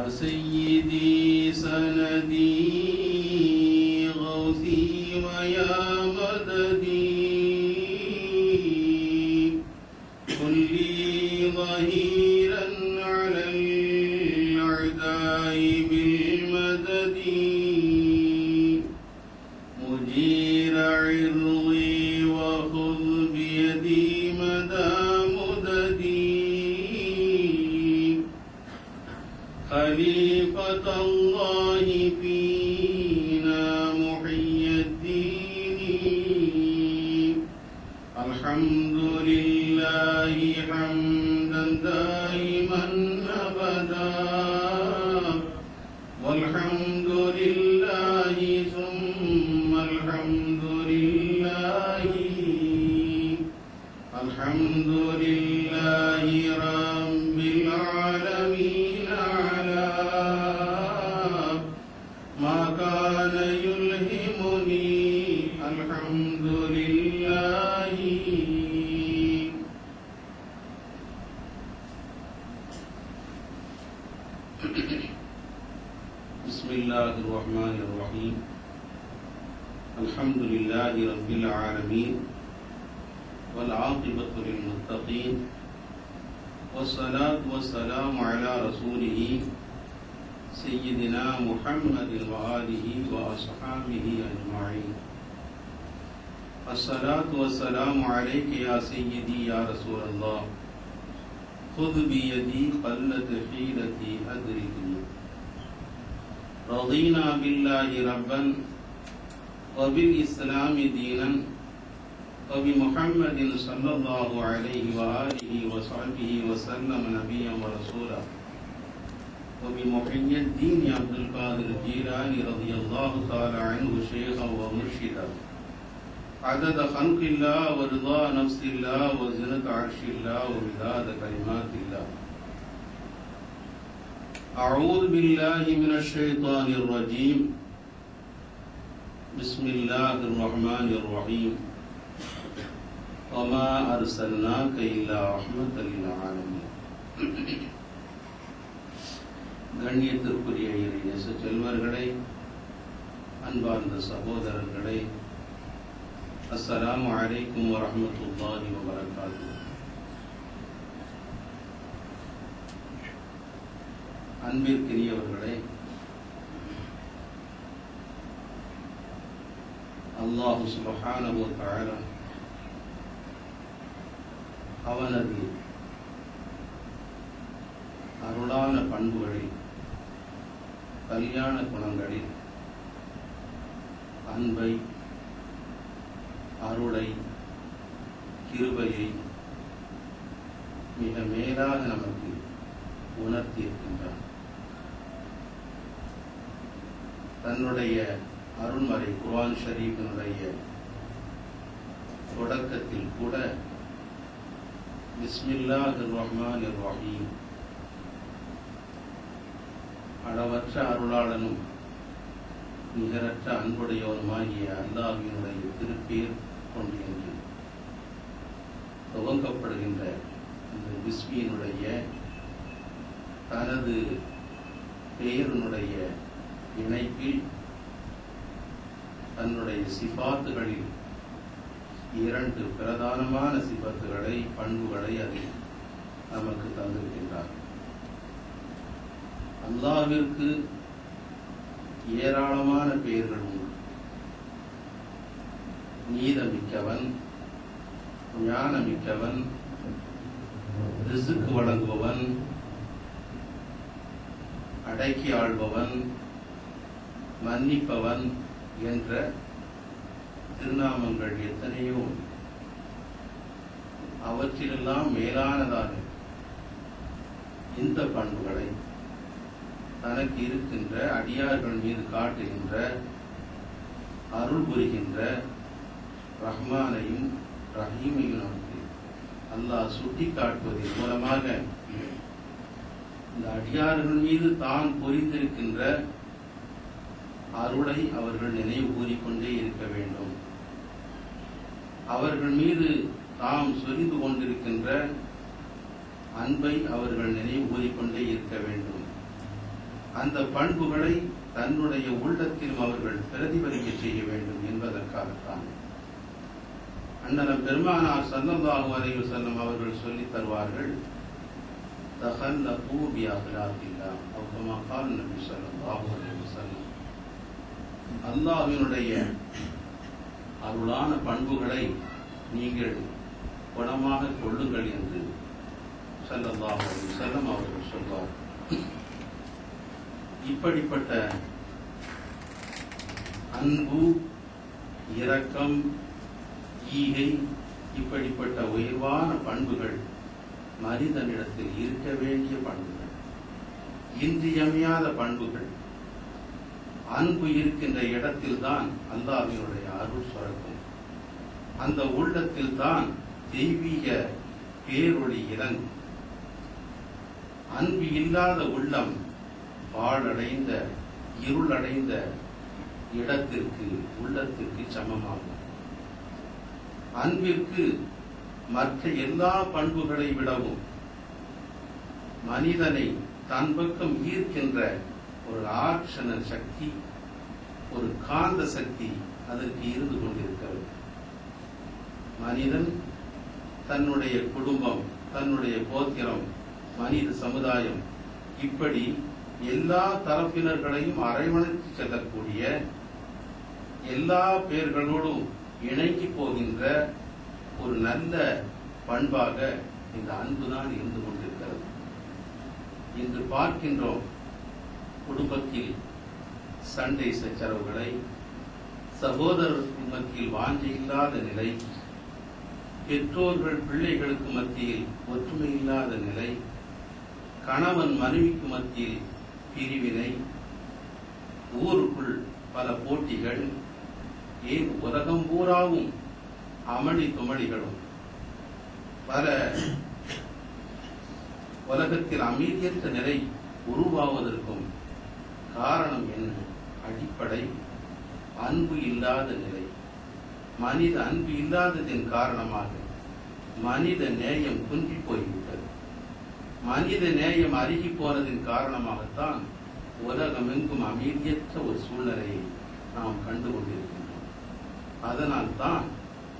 سيدي سندي غوثي ويا مددي كن لي ظهيرا على الأعداء بالمدد مجير عرضي وخذ بيدي مدى مددي خليفة الله فينا محي الدين الحمد لله حمدا دائما أبدا والحمد لله ثم الحمد لله الحمد لله رب العالمين على ما كان يلهمني الحمد لله. بسم الله الرحمن الرحيم الحمد لله رب العالمين والعاقبة للمتقين والصلاة والسلام على رسوله سيدنا محمد وآله وأصحابه أجمعين. الصلاة والسلام عليك يا سيدي يا رسول الله خذ بيدي قلت حيلتي أدركني رضينا بالله ربا وبالإسلام دينا وبمحمد صلى الله عليه وآله وصحبه وسلم نبيا ورسولا وبمحي الدين عبد القادر الجيلاني رضي الله تعالى عنه شيخا ومرشدا عدد خلق الله ورضا نفس الله وزنة عرش الله ومداد كلمات الله. أعوذ بالله من الشيطان الرجيم بسم الله الرحمن الرحيم وما أرسلناك إلا رحمة للعالمين. கண்ணியத்திற்குரிய இறைநேச செல்வர்களே, அன்பார்ந்த சகோதரர்களே, அஸ்ஸலாமு அலைக்கும் வரஹ்மத்துல்லாஹி வபரகாத்துஹு. அன்பிற்கினியவர்களே, அல்லாஹ் சுப்ஹானஹு வ தஆலா அவனது அருளான பண்புகளில், கல்யாண குணங்களில் அன்பை, அருளை, கிருபையை மிக மேலாக நமக்கு உணர்த்தி இருக்கின்றார். தன்னுடைய அருள்மறை குர்ஆன் ஷரீஃபினுடைய தொடக்கத்தில் கூட பிஸ்மில்லாஹிர் ரஹ்மானிர் ரஹீம், அளவற்ற அருளாளனும் நிகரற்ற அன்புடையவனுமாகிய அல்லாஹ்வினுடைய திருப்பேர் கொண்டு என்று துவங்கப்படுகின்ற இந்த பிஸ்மியினுடைய தனது பெயரினுடைய இணைப்பில் தன்னுடைய சிபாத்துகளில் இரண்டு பிரதானமான சிபத்துகளை, பண்புகளை அதில் நமக்கு தந்திருக்கின்றார். அல்லாஹ்விற்கு ஏராளமான பெயர்கள் உண்டு. நீதமிக்கவன், ஞானமிக்கவன், ரிஸ்க் வழங்குபவன், அடக்கி ஆள்பவன், மன்னிப்பவன் என்ற திருநாமங்கள் எத்தனையோ. அவற்றிலெல்லாம் மேலானதாக இந்த பண்புகளை தனக்கு இருக்கின்ற அடியார்கள் மீது காட்டுகின்ற, அருள் புரிகின்ற ரஹ்மானையும் ரஹீமையும் நமக்கு அல்லாஹ் சுட்டி காட்டுவதன் மூலமாக இந்த அடியார்கள் மீது தான் புரிந்திருக்கின்ற அருளை அவர்கள் நினைவு கூறிக்கொண்டே இருக்க வேண்டும். அவர்கள் மீது தாம் சொரிந்து கொண்டிருக்கின்ற அன்பை அவர்கள் நினைவு கூறிக்கொண்டே இருக்க வேண்டும். அந்த பண்புகளை தன்னுடைய உள்ளத்திலும் அவர்கள் பிரதிபலிக்க செய்ய வேண்டும் என்பதற்காகத்தான் அண்ணலம் பெருமானார் ஸல்லல்லாஹு அலைஹி வஸல்லம் அவர்கள் சொல்லித் தருவார்கள், தஹல்லகு பி அக்லாகில்லாஹ் அவ் கமா கால நபி ஸல்லல்லாஹு அலைஹி வஸல்லம். அல்லாஹ்வினுடைய அருளான பண்புகளை நீங்கள் குணமாக கொள்ளுங்கள் என்று ஸல்லல்லாஹு அலைஹி வஸல்லம் அவர்கள் சொல்வார். இப்படிப்பட்ட அன்பு, இரக்கம், ஈகை, இப்படிப்பட்ட உயர்வான பண்புகள் மனிதனிடத்தில் இருக்க வேண்டிய பண்புகள், இன்றியமையாத பண்புகள். அன்பு இருக்கின்ற இடத்தில் தான் அல்லாஹ்வினுடைய அருள் சுரக்கும். அந்த உள்ளத்தில் தான் தெய்வீக பேரொளி இறங்கும். அன்பு இல்லாத உள்ளம் பாழடைந்த இருளடைந்த இடத்திற்கு உள்ளத்திற்கு சமமாகும். அன்பிற்கு மற்ற எல்லா பண்புகளை விடவும் மனிதனை தன் பக்கம் ஈர்க்கின்ற ஒரு ஆக்ஷன சக்தி, ஒரு காந்த சக்தி அதற்கு இருந்து கொண்டிருக்கிறது. மனிதன் தன்னுடைய குடும்பம், தன்னுடைய கோத்திரம், மனித சமுதாயம், இப்படி எல்லா தரப்பினர்களையும் அரவணைத்து செல்லக்கூடிய, எல்லா பேர்களோடும் இணங்கி போகின்ற ஒரு நல்ல பண்பாக இந்த அன்புதான் இருந்து கொண்டிருக்கிறது. இன்று பார்க்கின்றோம், குடும்பத்தில் சண்டை சச்சரவுகளை, சகோதரர்கள் மத்தியில் வாஞ்சை இல்லாத நிலை, பெற்றோர்கள் பிள்ளைகளுக்கு மத்தியில் ஒற்றுமை இல்லாத நிலை, கணவன் மனைவிக்கு மத்தியில் பிரிவினை, ஊருக்குள் பல போட்டிகள், ஏன் உலகம் பூராவும் அமளி துமளிகளும், பல உலகத்தில் அமைதியற்ற நிலை உருவாவதற்கும் காரணம் என்ன? அடிப்படை அன்பு இல்லாத நிலை. மனித அன்பு இல்லாததின் காரணமாக மனித நேயம் குன்றி போய்விட்டது. மனித நேயம் அருகி போனதின் காரணமாகத்தான் உலகமெங்கும் அமைதியற்ற ஒரு சூழ்நிலையை நாம் கண்டு கொண்டிருக்கின்றோம். அதனால் தான்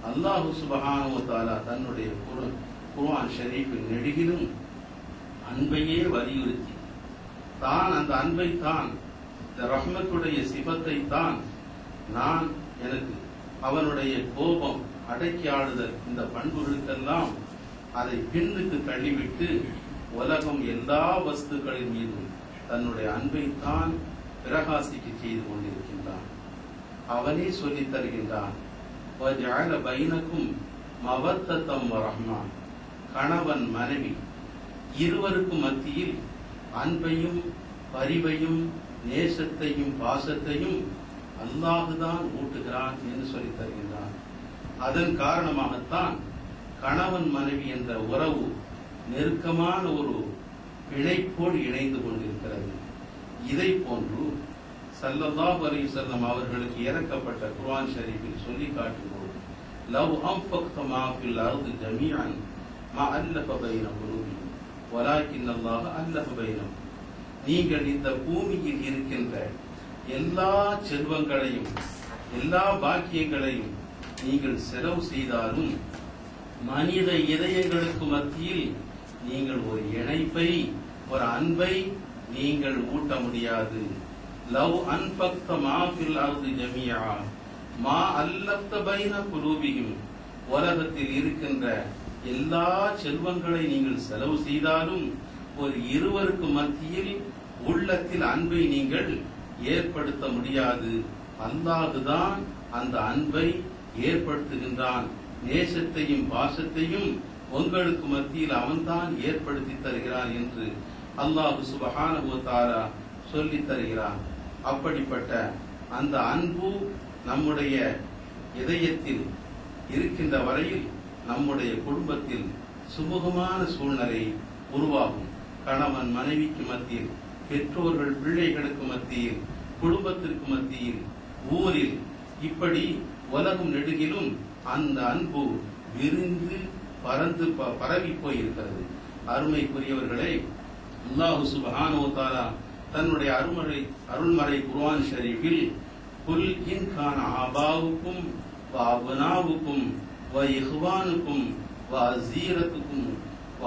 அல்லாஹு சுப்ஹானஹு வ தஆலா தன்னுடைய குர்ஆன் ஷரீஃபில் நெடுகிலும் அன்பையே வலியுறுத்தி தான் அந்த அன்பை தான், இந்த ரஹ்மத்துடைய சிபத்தை தான், நான் எனக்கு அவனுடைய கோபம், அடக்கி ஆளுதல், இந்த பண்புகளுக்கெல்லாம் அதை பின்னுக்கு தள்ளிவிட்டு உலகம் எல்லா வஸ்துக்களின் மீதும் தன்னுடைய அன்பைத்தான் பிரகாசிக்க செய்து கொண்டிருக்கின்றான். அவனே சொல்லித் தருகின்றான், வஜஅல பைனக்கும் மவத்தத்தம் வ ரஹ்மா. கணவன் மனைவி இருவருக்கும் மத்தியில் அன்பையும் பரிவையும் நேசத்தையும் பாசத்தையும் அல்லாஹுதான் ஊட்டுகிறான் என்று சொல்லித் தருகின்றான். அதன் காரணமாகத்தான் கணவன் மனைவி என்ற உறவு நெருக்கமான ஒரு பிணைப்போடு இணைந்து கொண்டிருக்கிறது. இதை போன்று ஸல்லல்லாஹு அலைஹி வஸல்லம் அவர்களுக்கு இறக்கப்பட்ட குர்ஆன் ஷரீஃபில் சொல்லி காட்டும்போது, லவ் அன்ஃபக்த மா ஃபில் அர்தி ஜமீஅன் மா அல்லஃப பைன குலூபிஹிம் வலாக்கின் அல்லாஹ் அல்லஃப பைனஹும். நீங்கள் இந்த பூமியில் இருக்கின்ற எல்லா செல்வங்களையும் எல்லா பாக்கியங்களையும் நீங்கள் செலவு செய்தாலும் மனித இதயங்களுக்கு மத்தியில் நீங்கள் ஒரு இணைப்பை, ஒரு அன்பை நீங்கள் ஊட்ட முடியாது. லவ் அன்ஃபக்த மா ஃபில் அர்தி ஜமீஆ மா அல்லஃப்த பைன குலூபிஹிம். உலகத்தில் இருக்கின்ற எல்லா செல்வங்களை நீங்கள் செலவு செய்தாலும் ஒரு இருவருக்கு மத்தியில் உள்ளத்தில் அன்பை நீங்கள் ஏற்படுத்த முடியாது. அல்லாஹுதான் அந்த அன்பை ஏற்படுத்துகின்றான். நேசத்தையும் பாசத்தையும் உங்களுக்கு மத்தியில் அவன்தான் ஏற்படுத்தி தருகிறான் என்று அல்லாஹு சுப்ஹானஹு வ தஆலா சொல்லித் தருகிறான். அப்படிப்பட்ட அந்த அன்பு நம்முடைய இதயத்தில் இருக்கின்ற வரையில் நம்முடைய குடும்பத்தில் சுமூகமான சூழ்நிலை உருவாகும். கணவன் மனைவிக்கு மத்தியில், பெற்றோர்கள் பிள்ளைகளுக்கு மத்தியில், குடும்பத்திற்கு மத்தியில், ஊரில், இப்படி உலகம் நெடுகிலும் அந்த அன்பு விரிந்து பறந்து பரவி போயிருக்கிறது. அருமைக்குரியவர்களே, அல்லாஹு சுப்ஹானஹு வ தஆலா தன்னுடைய அருள்மறை குர்ஆன் ஷரீஃபில் குல் இன் கான ஆபாவுக்கும் வ அப்னாவுக்கும் வ இஹ்வானுக்கும் வ அஸீரத்துக்கும் வ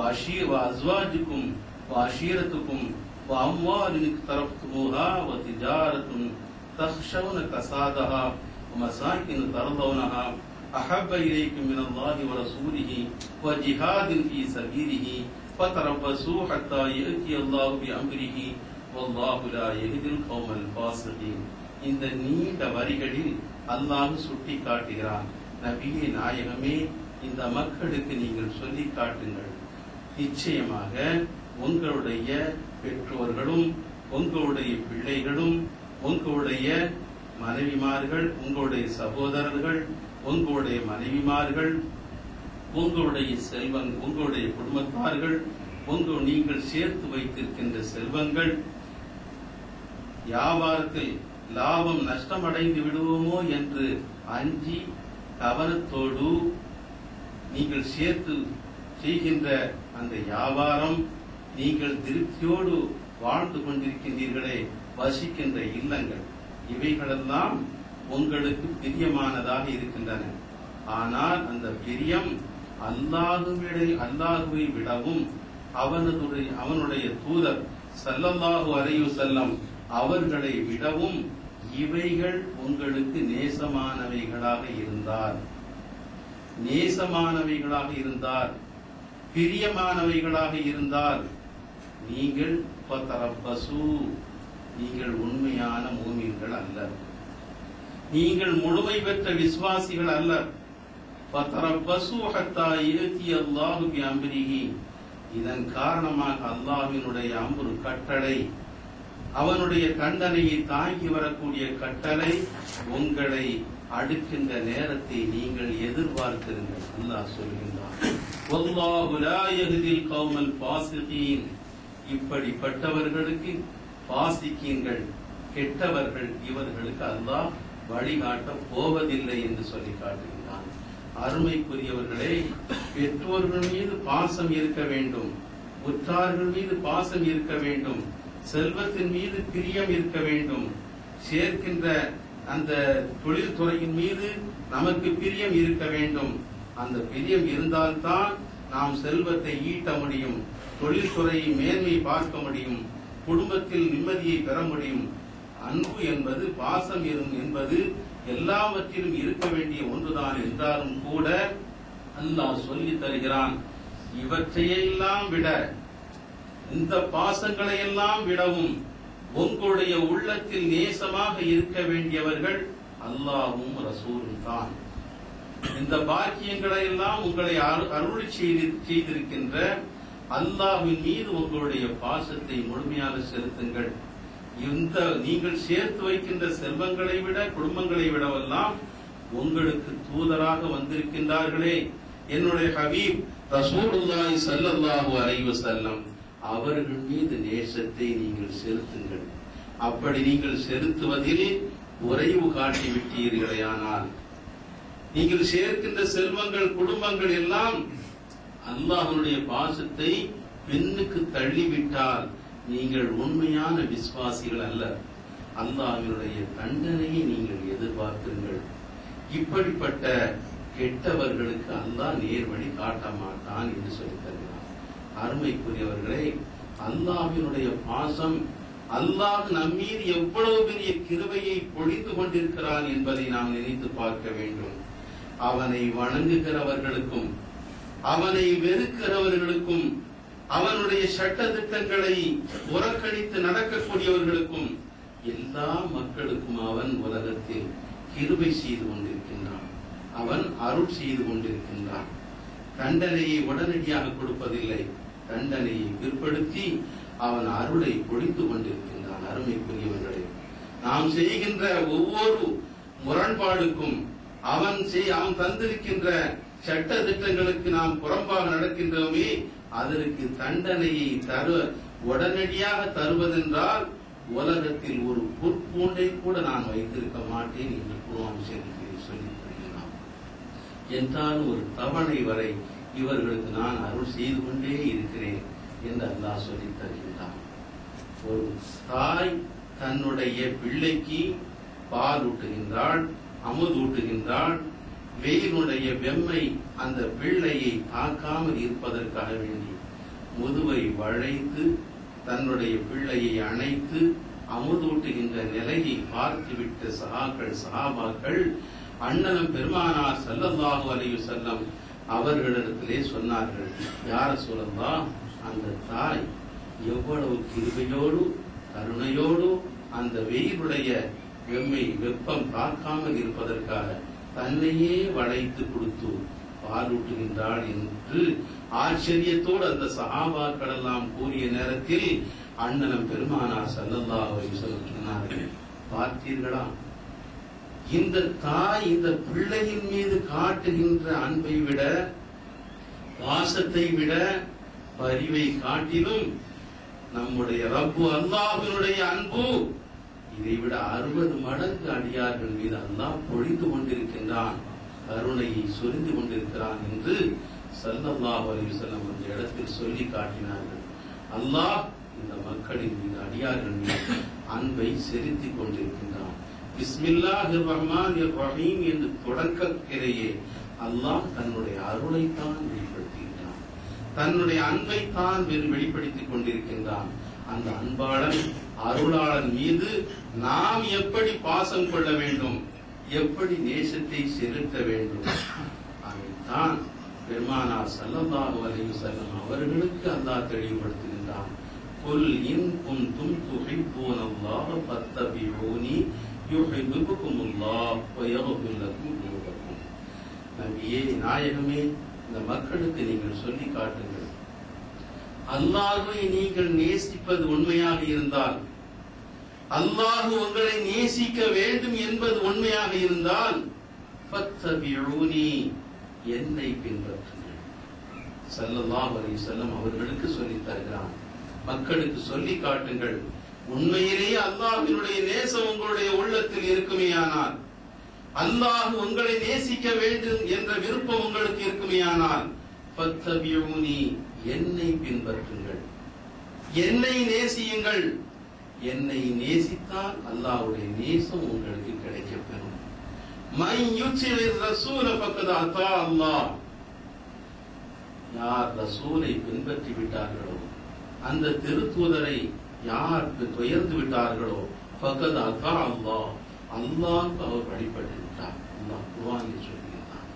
அஸ்வாஜுக்கும் வ அஷீரத்துக்கும் வ அம்வாலின் இக்தரஃப்துமூஹா வ திஜாரத்துன் தக்ஷவுன கஸாதஹா வ மசாகின் தர்தவுனஹா அஹப்ப இலைக்கும் மினல்லாஹி வ ரசூலிஹி வ ஜிஹாதின் ஃபீ சபீலிஹி ஃபதரப்பஸூ ஹத்தா யஅதி அல்லாஹு பி அம்ரிஹி வல்லாஹு லா யஹ்தில் கௌமல் ஃபாஸிகீன். இந்த நீண்ட வரிகளில் அல்லாஹ் சுட்டி காட்டுகிறான், நபியே நாயகமே, இந்த மக்களுக்கு நீங்கள் சொல்லி காட்டுங்கள், நிச்சயமாக உங்களுடைய பெற்றோர்களும் உங்களுடைய பிள்ளைகளும் உங்களுடைய மனைவிமார்கள் உங்களுடைய சகோதரர்கள் உங்களுடைய மனைவிமார்கள் உங்களுடைய உங்களுடைய குடும்பத்தார்கள் நீங்கள் சேர்த்து வைத்திருக்கின்ற செல்வங்கள் வியாபாரத்தில் லாபம் நஷ்டமடைந்து விடுவோமோ என்று அஞ்சி கவனத்தோடு நீங்கள் சேர்த்து செய்கின்ற அந்த வியாபாரம், நீங்கள் திருப்தியோடு வாழ்ந்து கொண்டிருக்கின்றீர்களே, வசிக்கின்ற இல்லங்கள், இவைகளெல்லாம் உங்களுக்கு பிரியமானதாக இருக்கின்றன. ஆனால் அந்த பிரியம் அல்லாஹுவை விடவும் அவனுடைய தூதர் ஸல்லல்லாஹு அலைஹி வஸல்லம் அவர்களை விடவும் இவைகள் உங்களுக்கு நேசமானவைகளாக இருந்தால் பிரியமானவைகளாக இருந்தால் நீங்கள் நீங்கள் உண்மையான மூமின்கள் அல்ல, நீங்கள் முழுமை பெற்ற விசுவாசிகள் அல்ல. இதன் காரணமாக அல்லாஹ்வினுடைய அம்ரு கட்டளை, அவனுடைய தண்டனையை தாங்கி வரக்கூடிய கட்டளை உங்களை அடுக்கின்ற நேரத்தை நீங்கள் எதிர்பார்க்கிறீர்கள். அல்லாஹ் சொல்கின்றான், வல்லாஹு லா யஹ்தில் கௌமல் ஃபாஸிகீன். இப்படிப்பட்டவர்களுக்கு ஃபாஸிகீன்கள், கெட்டவர்கள், இவர்களுக்கு அல்லாஹ் வழிகாட்ட போவதில்லை என்று சொல்லி காட்டுகிறான். அருமைக்குரியவர்களே, பெற்றோர்கள் மீது பாசம் இருக்க வேண்டும், உற்றார்கள் மீது பாசம் இருக்க வேண்டும், செல்வத்தின் மீது பிரியம் இருக்க வேண்டும், சேர்க்கின்ற அந்த தொழில்துறையின் மீது நமக்கு பிரியம் இருக்க வேண்டும். அந்த பிரியம் இருந்தால்தான் நாம் செல்வத்தை ஈட்ட முடியும், தொழில்துறையை மேன்மை பார்க்க முடியும், குடும்பத்தில் நிம்மதியை பெற முடியும். அன்பு என்பது, பாசம் என்பது எல்லாவற்றிலும் இருக்க வேண்டிய ஒன்றுதான் என்றாலும் கூட அல்லாஹ் சொல்லி தருகிறான், இவற்றையெல்லாம் விட, இந்த பாசங்களை எல்லாம் விடவும் உங்களுடைய உள்ளத்தில் நேசமாக இருக்க வேண்டியவர்கள் அல்லாஹ்வும் ரசூலும் தான். இந்த பாக்கியங்களை எல்லாம் உங்களை அருள் செய்திருக்கின்ற அல்லாஹ்வின் மீது உங்களுடைய பாசத்தை முழுமையாக செலுத்துங்கள். இந்த நீங்கள் சேர்த்து வைக்கின்ற செல்வங்களை விட, குடும்பங்களை விடவெல்லாம் உங்களுக்கு தூதராக வந்திருக்கின்றார்களே என்னுடைய ஹபீப் ரசூலுல்லாஹி ஸல்லல்லாஹு அலைஹி வஸல்லம், அவர்கள் மீது நேசத்தை நீங்கள் செலுத்துங்கள். அப்படி நீங்கள் செலுத்துவதில் குறைவு காட்டிவிட்டீர்களேயானால், நீங்கள் சேர்க்கின்ற செல்வங்கள், குடும்பங்கள் எல்லாம் அல்லாஹ்வுடைய பாசத்தை பின்னுக்கு தள்ளிவிட்டால் நீங்கள் உண்மையான விசுவாசிகள் அல்ல. அல்லாஹ்வினுடைய தண்டனையை நீங்கள் எதிர்பார்க்கிறீர்கள். இப்படிப்பட்ட கெட்டவர்களுக்கு அல்லாஹ் நேர்வழி காட்ட மாட்டான் என்று சொல்லித் தருகிறார். அருமைக்குரியவர்களே, அல்லாஹ்வினுடைய பாசம், அல்லாஹ் நம்மீது எவ்வளவு பெரிய கிருபையை பொழிந்து கொண்டிருக்கிறான் என்பதை நாம் நினைத்து பார்க்க வேண்டும். அவனை வணங்குகிறவர்களுக்கும் அவனை வெறுக்கிறவர்களுக்கும் அவனுடைய சட்ட திட்டங்களை புறக்கணித்து நடக்கக்கூடியவர்களுக்கும் எல்லா மக்களுக்கும் அவன் உலகத்தில் கிருபை செய்து கொண்டிருக்கின்றான், அவன் அருள் செய்து கொண்டிருக்கின்றான். தண்டனையை உடனடியாக கொடுப்பதில்லை, தண்டனையை பிற்படுத்தி அவன் அருளை பொழிந்து கொண்டிருக்கின்றான். அருமைக்குரியவர்களே, நாம் செய்கின்ற ஒவ்வொரு முரண்பாடுக்கும் அவன் தந்திருக்கின்ற சட்ட திட்டங்களுக்கு நாம் புறம்பாக நடக்கின்றோமே, அதற்கு தண்டனையை உடனடியாக தருவதென்றால் உலகத்தில் ஒரு புற்பூண்டை கூட நான் வைத்திருக்க மாட்டேன் என்று குர்ஆன் ஷரீஃபில் சொல்லித் தருகிறான். என்றாலும் ஒரு தவணை வரை இவர்களுக்கு நான் அருள் செய்து கொண்டே இருக்கிறேன் என்று அல்லாஹ் சொல்லித் தருகின்றான். ஒரு தாய் தன்னுடைய பிள்ளைக்கு பால் ஊட்டுகின்றாள், அமுதூட்டுகின்றாள். வெயிலுடைய வெம்மை அந்த பிள்ளையை தாக்காமல் இருப்பதற்காக வேண்டி முதுவை வளைத்து தன்னுடைய பிள்ளையை அணைத்து அமுதூட்டுகின்ற நிலையை பார்த்துவிட்ட சஹாபாக்கள் அண்ணலம் பெருமானார் ஸல்லல்லாஹு அலைஹி வஸல்லம் அவர்களிடத்திலே சொன்னார்கள், யா ரசூலல்லாஹ், அந்த தாய் எவ்வளவு கிருபையோடு கருணையோடு அந்த வெயிலுடைய வெப்பம் தாக்காமல் இருப்பதற்காக தன்னையே வளைத்து கொடுத்து பாலூட்டுகின்றாள் என்று ஆச்சரியத்தோடு அந்த சஹாபாக்கள் எல்லாம் கூறிய நேரத்தில் அண்ணலம் பெருமானார் ஸல்லல்லாஹு அலைஹி வஸல்லம் சொன்னார்கள், பார்த்தீர்களா, இந்த தாய் இந்த பிள்ளையின் மீது காட்டுகின்ற அன்பை விட, பாசத்தை விட, பரிவை காட்டிலும் நம்முடைய ரப்பு அல்லாஹ்வினுடைய அன்பு இதைவிட 60 மடங்கு அடியார்கள் மீது அல்லாஹ் பொழிந்து கொண்டிருக்கின்றான், கருணையை சொரிந்து கொண்டிருக்கிறான் என்று ஸல்லல்லாஹு அலைஹி வஸல்லம் அந்த இடத்தில் சொல்லி காட்டினார்கள். அல்லாஹ் இந்த மக்களின் மீது, அடியார்கள் மீது அன்பை செலுத்திக் கொண்டிருக்கின்றான். பிஸ்மில்லாஹிர் ரஹ்மானிர் ரஹீம் என்று தொடக்கத்திலேயே அல்லாஹ் தன்னுடைய அருளைத்தான் வெளிப்படுத்துகின்றான், தன்னுடைய அன்பைத்தான் வெளிப்படுத்திக் கொண்டிருக்கின்றான். அந்த அன்பாளன் அருளாளன் மீது நாம் எப்படி பாசம் கொள்ள வேண்டும், எப்படி நேசத்தை செலுத்த வேண்டும், அதைத்தான் பெருமானார் ஸல்லல்லாஹு அலைஹி வஸல்லம் அவர்களுக்கு அல்லாஹ் தெளிவுபடுத்துகின்றான். குல் இன் குன்தும் துஹிப்பூனல்லாஹ ஃபத்தபிஊனி யுஹிப்புகுமுல்லாஹ் வ யக்ஃபிர் லக்கும் துனூபக்கும். நபியே, நாயகமே, இந்த மக்களுக்கு நீங்கள் சொல்லி காட்டுங்கள், அல்லாஹ்வை நீங்கள் நேசிப்பது உண்மையாக இருந்தால், அல்லாஹ் உங்களை நேசிக்க வேண்டும் என்பது உண்மையாக இருந்தால், ஃபத்தபிஊனி, என்னை பின்பற்றுங்கள். ஸல்லல்லாஹு அலைஹி வஸல்லம் அவர்களுக்கு சொல்லி தருகிறான், மக்களுக்கு சொல்லி காட்டுங்கள். உண்மையிலேயே அல்லாஹ்வினுடைய நேசம் உங்களுடைய உள்ளத்தில் இருக்குமேயானால், அல்லாஹ் உங்களை நேசிக்க வேண்டும் என்ற விருப்பம் உங்களுக்கு இருக்குமேயானால், ஃபத்தபிஊனி, என்னை பின்பற்றுங்கள், என்னை நேசியுங்கள். என்னை நேசித்தால் அல்லாஹ்வுடைய நேசம் உங்களுக்கு கிடைக்கப்பெறும். மன் யுத்திஇர் ரசூல ஃபக்கத் அத்தா அல்லாஹ், யார் ரசூலை பின்பற்றி விட்டார்களோ, அந்த திருத்தூதரை யார் துயர்ந்து விட்டார்களோ, ஃபக்கத் அத்தா அல்லாஹ், அல்லாஹ்வுக்கு அவர் வழிபட்டு விட்டார். அல்லாஹ் குர்ஆனில் சொல்கிறார்,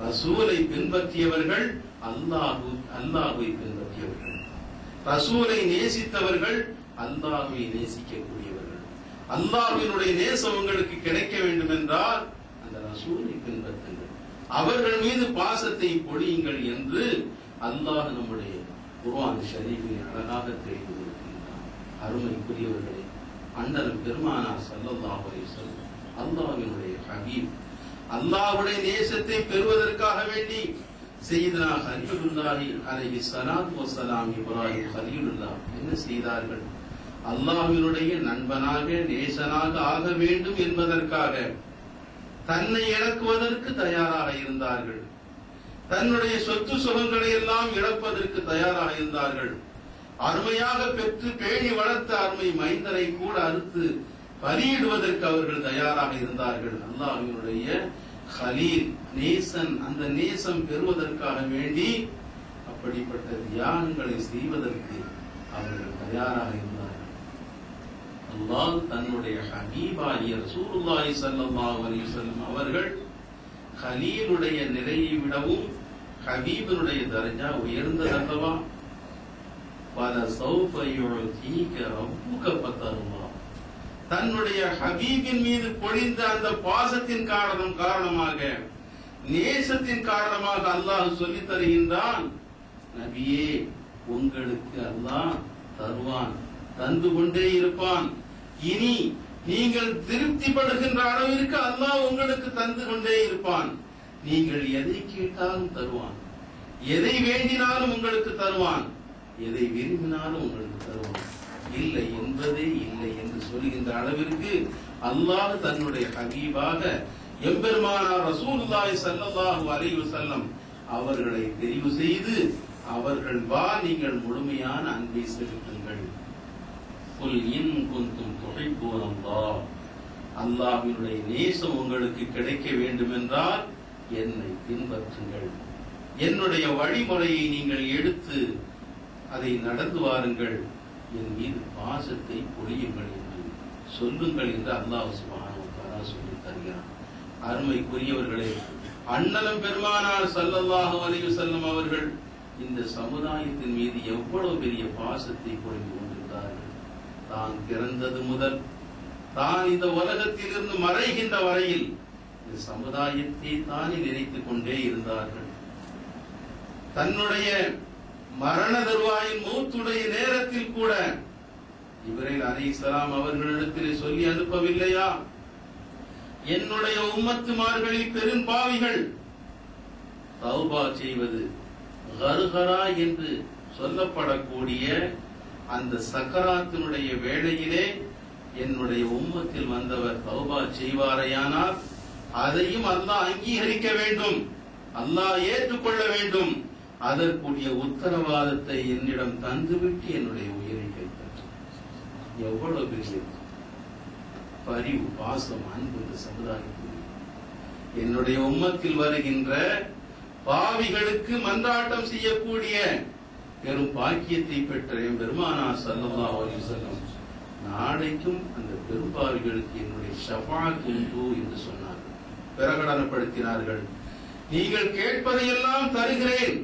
ரசூலை பின்பற்றியவர்கள் அல்லாஹ்வை பின்பற்றியவர்கள், ரசூலை நேசித்தவர்கள் அல்லாஹ்வை நேசிக்கக்கூடியவர்கள். அல்லாஹ்வினுடைய நேசம் உங்களுக்கு கிடைக்க வேண்டும் என்றால் அந்த ரசூலை பின்பற்றுங்கள், அவர்கள் மீது பாசத்தை பொழியுங்கள் என்று அல்லாஹ் நம்முடைய குர்ஆன் ஷரீஃபில் அழகாக தெரிவித்திருக்கின்றார். அருமைக்குரியவர்களே, அண்ணல் பெருமானார் ஸல்லல்லாஹு அலைஹி வஸல்லம் அல்லாஹ்வினுடைய ஹபீப், அல்லாஹ்வுடைய நேசத்தை பெறுவதற்காக வேண்டி சையதுனா கலீலுல்லாஹி அலைஹி ஸலாத்து வஸலாம் இப்ராஹிம் கலீலுல்லாஹ் என்ன செய்தார்கள்? அல்லாஹ்வினுடைய நண்பனாக நேசனாக ஆக வேண்டும் என்பதற்காக தன்னை இழக்குவதற்கு தயாராக இருந்தார்கள், தன்னுடைய சொத்து சுகங்களை எல்லாம் இழப்பதற்கு தயாராக இருந்தார்கள், அருமையாக பெற்று பேணி வளர்த்த அருமை மைந்தரை கூட அறுத்து பலியிடுவதற்கு அவர்கள் தயாராக இருந்தார்கள். அல்லாஹ்வினுடைய கலீல், நேசன், அந்த நேசம் பெறுவதற்காக வேண்டி அப்படிப்பட்ட தியாகங்களை செய்வதற்கு அவர்கள் தயாராக இருந்தார்கள். அல்லாஹ் தன்னுடைய ஹபீபாகிய ரசூலுல்லாஹி ஸல்லல்லாஹு அலைஹி வஸல்லம் அவர்கள் கலீலுடைய நிலையை விடவும் ஹபீபினுடைய தரஜா உயர்ந்ததல்லவா? வல சௌஃப யுஅதீக ரப்புக ஃபதர்வா, தன்னுடைய ஹபீபின் மீது பொழிந்த அந்த பாசத்தின் காரணமாக, நேசத்தின் காரணமாக அல்லாஹ் சொல்லித் தருகின்றான், நபியே, உங்களுக்கு அல்லாஹ் தருவான், தந்து கொண்டே இருப்பான். இனி நீங்கள் திருப்திப்படுகின்ற அளவிற்கு அல்லாஹ் உங்களுக்கு தந்து கொண்டே இருப்பான். நீங்கள் எதை கேட்டாலும் தருவான், எதை வேண்டினாலும் உங்களுக்கு தருவான், எதை விரும்பினாலும் உங்களுக்கு தருவான். இல்லை என்பதே இல்லை என்று சொல்கின்ற அளவிற்கு அல்லாஹ் தன்னுடைய ஹபீபாக எம்பெருமானார் ரசூலுல்லாஹி ஸல்லல்லாஹு அலைஹி வஸல்லம் அவர்களை தெரிவு செய்து, அவர்கள் வா, நீங்கள் முழுமையான அன்பை செலுத்துங்கள், குல் இன் குன்தும் துஹிப்பூனல்லாஹ், அல்லாஹ்வினுடைய நேசம் உங்களுக்கு கிடைக்க வேண்டும் என்றால் என்னை பின்பற்றுங்கள், என்னுடைய வழிமுறையை நீங்கள் எடுத்து அதை நடந்து வாருங்கள், என் மீது பாசத்தை பொழியுங்கள் என்று சொல்லுங்கள் என்று அல்லாஹ் சுப்ஹானஹு வ தஆலா சொல்லி தருகிறான். அருமைக்குரியவர்களே, அண்ணலம் பெருமானார் ஸல்லல்லாஹு அலைஹி வஸல்லம் அவர்கள் இந்த சமுதாயத்தின் மீது எவ்வளவு பெரிய பாசத்தை பொழிந்து கொண்டிருந்தார்கள். தான் பிறந்தது முதல் தான் இந்த உலகத்தில் இருந்து மறைகின்ற வரையில் இந்த சமுதாயத்தை தானே நினைத்துக் கொண்டே இருந்தார்கள். தன்னுடைய மரண தருவாயின் மௌத்துடைய நேரத்தில் கூட இப்ராஹீம் அலைஹிஸ்ஸலாம் அவர்களிடத்தில் சொல்லி அனுப்பவில்லையா, என்னுடைய உம்மத்துமார்களில் பெரும்பாவிகள் தௌபா செய்வது கர்கரா என்று சொல்லப்படக்கூடிய அந்த சக்கராத்தினுடைய வேளையிலே என்னுடைய உம்மத்தில் வந்தவர் தௌபா செய்வாரையானால் அதையும் அல்லாஹ் அங்கீகரிக்க வேண்டும், அல்லாஹ் ஏற்றுக்கொள்ள வேண்டும், அதற்குரிய உத்தரவாதத்தை என்னிடம் தந்துவிட்டு என்னுடைய உயிரை கைப்பற்றும். எவ்வளவு பெரிய பரிவு, பாசம், அன்பு இந்த சமுதாயத்தில். என்னுடைய உம்மத்தில் வருகின்ற பாவிகளுக்கு மன்றாட்டம் செய்யக்கூடிய பெரும் பாக்கியத்தை பெற்ற பெருமானார் ஸல்லல்லாஹு அலைஹி வஸல்லம் நாளைக்கும் அந்த பெரும்பாவிகளுக்கு என்னுடைய ஷஃபாஅத் உண்டு என்று சொன்னார்கள், பிரகடனப்படுத்தினார்கள். நீங்கள் கேட்பதையெல்லாம் தருகிறேன்,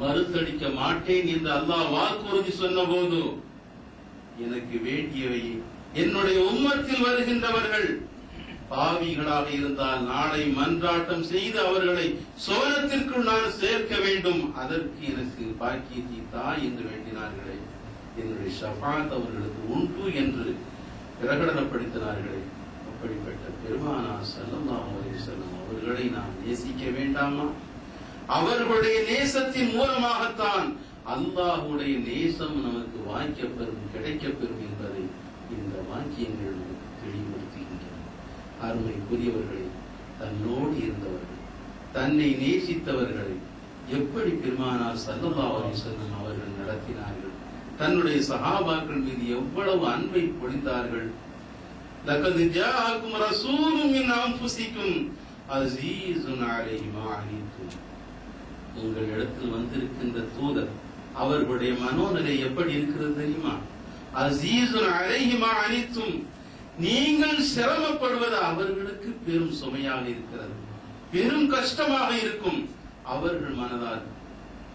மறுத்தடிக்க மாட்டேன் என்று அல்லாஹ் வாக்குறுதி சொன்ன போது எனக்கு வேண்டியவை என்னுடைய உம்மத்தில் வருகின்றவர்கள் பாவிகளாக இருந்தால் நாளை மன்றாட்டம் செய்து அவர்களை சோனத்திற்குள் நான் சேர்க்க வேண்டும், அதற்கு எனக்கு பாக்கியத்தை தா என்று வேண்டினார்களே, என்னுடைய ஷஃபாஅத் அவர்களுக்கு உண்டு என்று பிரகடனப்படுத்தினார்களே. அப்படிப்பட்ட பெருமானார் ஸல்லல்லாஹு அலைஹி வஸல்லம் அவர்களை நாம் நேசிக்க வேண்டாமா? அவர்களுடைய நேசத்தின் மூலமாகத்தான் அல்லாஹ்வுடைய நேசம் நமக்கு வாய்க்கப்பெறும், கிடைக்கப்பெறும் என்பதை இந்த வாக்கியங்கள் நமக்கு தெளிவுபடுத்துகின்றன. அருமைக்குரியவர்களை, தன்னோடு இருந்தவர்கள், தன்னை நேசித்தவர்களை எப்படி பெருமானார் ஸல்லல்லாஹு அலைஹி வஸல்லம் அவர்கள் நடத்தினார்கள், தன்னுடைய சஹாபாக்கள் மீது எவ்வளவு அன்பை பொழிந்தார்கள். லகத் ஜாஅக்கும் ரசூலும் மின் அன்ஃபுசிக்கும் அஸீஸுன் அலைஹி மா அனித்தும், உங்கள் இடத்தில் வந்திருக்கின்ற தூதர் அவர்களுடைய மனோநிலை எப்படி இருக்கிறது தெரியுமா? அஸீஸுன் அலைஹி மா அனித்தும், நீங்கள் சிரமப்படுவது அவர்களுக்கு பெரும் சுமையாக இருக்கிறது, பெரும் கஷ்டமாக இருக்கும், அவர்கள் மனதால்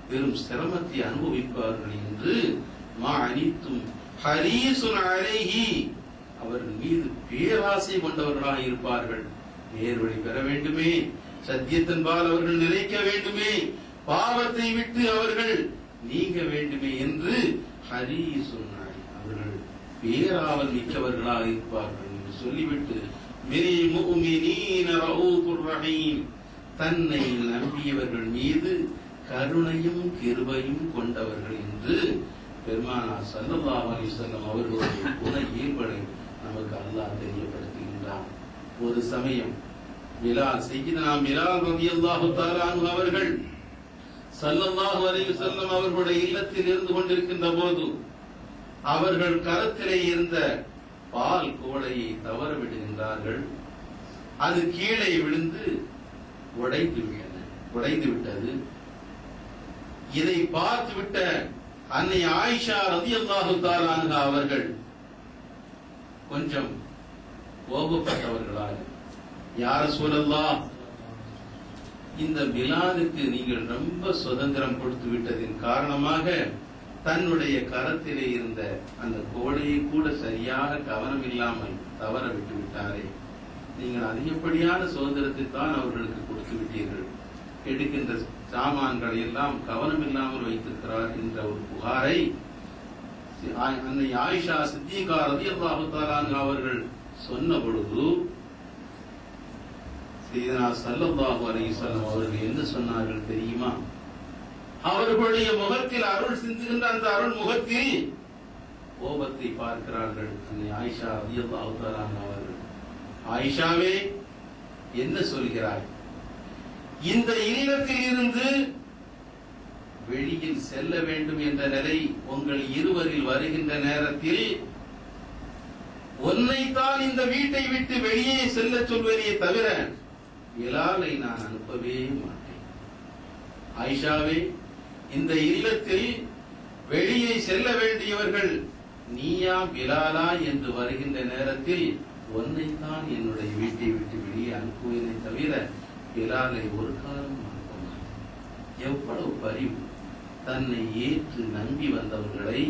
பெரும் சிரமத்தை அனுபவிப்பார்கள் என்று மா அனித்தும் ஹரீசுன் அலைஹி, அவர்கள் மீது பேராசை கொண்டவர்களாக இருப்பார்கள். நேர்வழி பெற வேண்டுமே, சத்தியத்தின்பால் அவர்கள் நிலைக்க வேண்டுமே, பாவத்தை விட்டு அவர்கள் நீங்க வேண்டுமே என்று ஹரீசுன் அலைஹி, அவர்கள் பேராவல் மிக்கவர்களாக இருப்பார்கள் என்று சொல்லிவிட்டு பில் முஃமினீன ரഊஃபுர் ரஹீம், தன்னை நம்பியவர்கள் மீது கருணையும் கிருபையும் கொண்டவர்கள் என்று பெருமானார் ஸல்லல்லாஹு அலைஹி வஸல்லம் அவர்களுடைய குண இயல்புகளை நமக்கு அல்லாஹ் தெரியப்படுத்துகின்றான். ஒரு சமயம் சையதுனா பிலால் ரலியல்லாஹு தஆலா அன்ஹு அவர்கள் ஸல்லல்லாஹு அலைஹி வஸல்லம் அவர்களுடைய இல்லத்தில் இருந்து கொண்டிருக்கின்ற போது அவர்கள் கரத்திலே இருந்த பால் குவளையை தவற விடுகின்றார்கள். அது கீழே விழுந்து உடைந்து விட்டது. இதை பார்த்துவிட்ட அன்னை ஆயிஷா ரலியல்லாஹு தஆலா அன்ஹா அவர்கள் கொஞ்சம் கோபப்பட்டவர்களாக, யா ரசூலல்லாஹ், இந்த பிலாலுக்கு நீங்கள் ரொம்ப சுதந்திரம் கொடுத்து விட்டதின் காரணமாக தன்னுடைய கரத்திலே இருந்த அந்த கோடையை கூட சரியாக கவனம் இல்லாமல் தவற விட்டு விட்டாரே, நீங்கள் அதிகப்படியான சுதந்திரத்தை தான் அவர்களுக்கு கொடுத்து விட்டீர்கள், எடுக்கின்ற சாமான்களை எல்லாம் கவனம் இல்லாமல் வைத்திருக்கிறார் என்ற ஒரு புகாரை அன்னை ஆயிஷா சித்திகா ரலியல்லாஹு தஆலா அன்ஹா அவர்கள் சொன்ன பொழுது சையதுனா ஸல்லல்லாஹு அலைஹி வஸல்லம் அவர்கள் என்ன சொன்னார்கள் தெரியுமா? அவர்களுடைய முகத்தில் அருள் சிந்துகின்ற அந்த அருள் முகத்தில் கோபத்தை பார்க்கிறார்கள். அன்னை ஆயிஷா ரலியல்லாஹு தஆலா அன்ஹா அவர்கள், ஆயிஷாவே, என்ன சொல்கிறாய்? இந்த இல்லத்தில் இருந்து வெளியில் செல்ல வேண்டும் என்ற நிலை உங்கள் இருவரில் வருகின்ற நேரத்தில் உன்னைத்தான் இந்த வீட்டை விட்டு வெளியே செல்ல சொல்வதே தவிர பிலாலை நான் அனுப்பவே மாட்டேன். ஆயிஷாவே, இந்த இல்லத்தில் வெளியே செல்ல வேண்டியவர்கள் நீயா பிலாலா என்று வருகின்ற நேரத்தில் உன்னைத்தான் என்னுடைய வீட்டை விட்டு வெளியே அனுப்புவதை தவிர பிலாலை ஒரு காலம் அனுப்ப மாட்டேன். எவ்வளவு பரிவு! தன்னை ஏற்று நம்பி வந்தவர்களை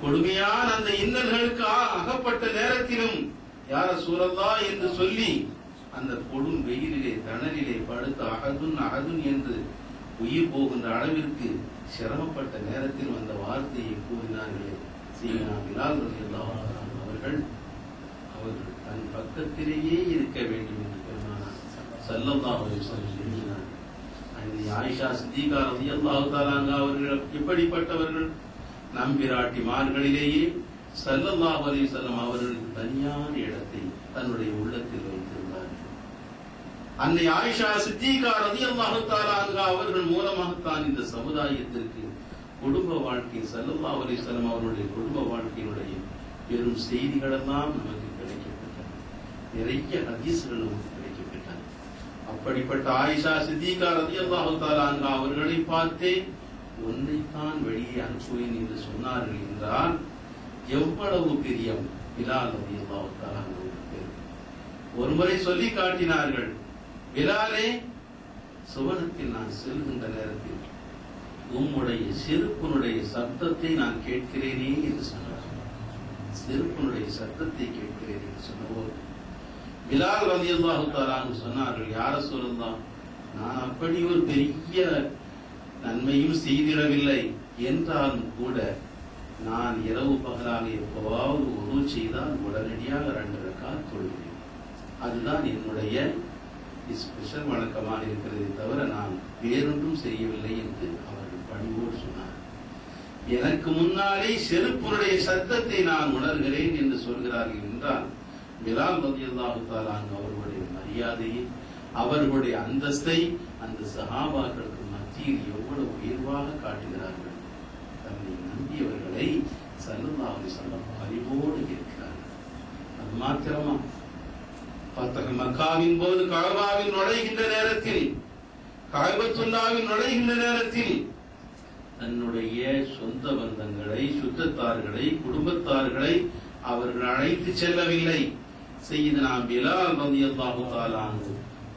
கொடுமையான அந்த இன்னல்களுக்கு அகப்பட்ட நேரத்திலும் யார சூரல்லா என்று சொல்லி அந்த கொடும் வெயிலிலே தணலிலே படுத்து அகதுன் என்று உயிர் போகின்ற அளவிற்கு சிரமப்பட்ட நேரத்தில் அந்த வார்த்தையை கூறினார்களே சீனா பிலால் ரலியல்லாஹு அவர்கள் தன் பக்கத்திலேயே இருக்க வேண்டும் என்று பெருமானார் ஸல்லல்லாஹு அலைஹி வஸல்லம் சொல்லினார். ஆயிஷா சித்திகா ரலியல்லாஹு தஆலா அவர்கள் எப்படிப்பட்டவர்கள்? நம்பிராட்டிமார்களிலேயே ஸல்லல்லாஹு அலைஹி வஸல்லம் அவர்களுக்கு தனியான இடத்தை தன்னுடைய உள்ளத்தில் வைத்திருந்தார்கள். அன்னை ஆயிஷா சித்திகா ரலியல்லாஹு தஆலா அவர்கள் மூலமாகத்தான் இந்த சமுதாயத்திற்கு குடும்ப வாழ்க்கை ஸல்லல்லாஹு அலைஹி வஸல்லம் அவர்களுடைய குடும்ப வாழ்க்கையினுடைய பெரும் செய்திகள் எல்லாம் நமக்கு கிடைக்கப்பட்டன. நிறைய ஹதீஸ்கள் நமக்கு கிடைக்கப்பட்டன. அப்படிப்பட்ட ஆயிஷா சித்திகா ரலியல்லாஹு தஆலா அவர்களை பார்த்தே உன்னைத்தான் வெளியே அனுப்புவேன் என்று சொன்னார்கள் என்றால் எவ்வளவு பிரியம் பிலால் ரலியல்லாஹு தஆலா அவர்களுக்கு. ஒருமுறை சொல்லி காட்டினார்கள், பிலாலே, சுவனத்தில் நான் செல்கின்ற நேரத்தில் உம்முடைய செருப்பினுடைய சப்தத்தை நான் கேட்கிறேனே என்று சொன்னார். செருப்பினுடைய சத்தத்தை கேட்கிறேன் என்று சொன்னபோது பிலால் ரலியல்லாஹு தஆலா சொன்னார்கள், யார சொல்லலாம், நான் அப்படி ஒரு பெரிய நன்மையும் செய்திடவில்லை என்றாலும் கூட நான் இரவு பகலாக எப்பவாவது உது செய்தால் உடனடியாக 2 ரக்காத் தொழுகிறேன். அதுதான் என்னுடைய ஸ்பெஷல் வழக்கமாக இருக்கிறதை தவிர நான் வேறொன்றும் செய்யவில்லை என்று அவர்கள் பணிவோடு சொன்னார். எனக்கு முன்னாலே செருப்புடைய சத்தத்தை நான் உணர்கிறேன் என்று சொல்கிறார்கள் என்றால் பிலால் ரலியல்லாஹு தஆலா அவர்களுடைய மரியாதையை, அவர்களுடைய அந்தஸ்தை அந்த சஹாபாக்களுக்கு மத்தியில் எவ்வளவு உயர்வாக காட்டுகிறார்கள். தன்னை நம்பியவர்களை ஸல்லல்லாஹு அலைஹி வஸல்லம் பரிவோடு இருக்கிறார்கள். அது மாத்திரமா, மக்காவின் போது கஅபாவில் நுழைகின்ற நேரத்தில், கஅபத்துல்லாவில் நுழைகின்ற நேரத்தில் தன்னுடைய சொந்த பந்தங்களை, சுற்றத்தார்களை, குடும்பத்தார்களை அவர்கள் அழைத்து செல்லவில்லை. சய்யிதுனா பிலால் ரலியல்லாஹு தஆலா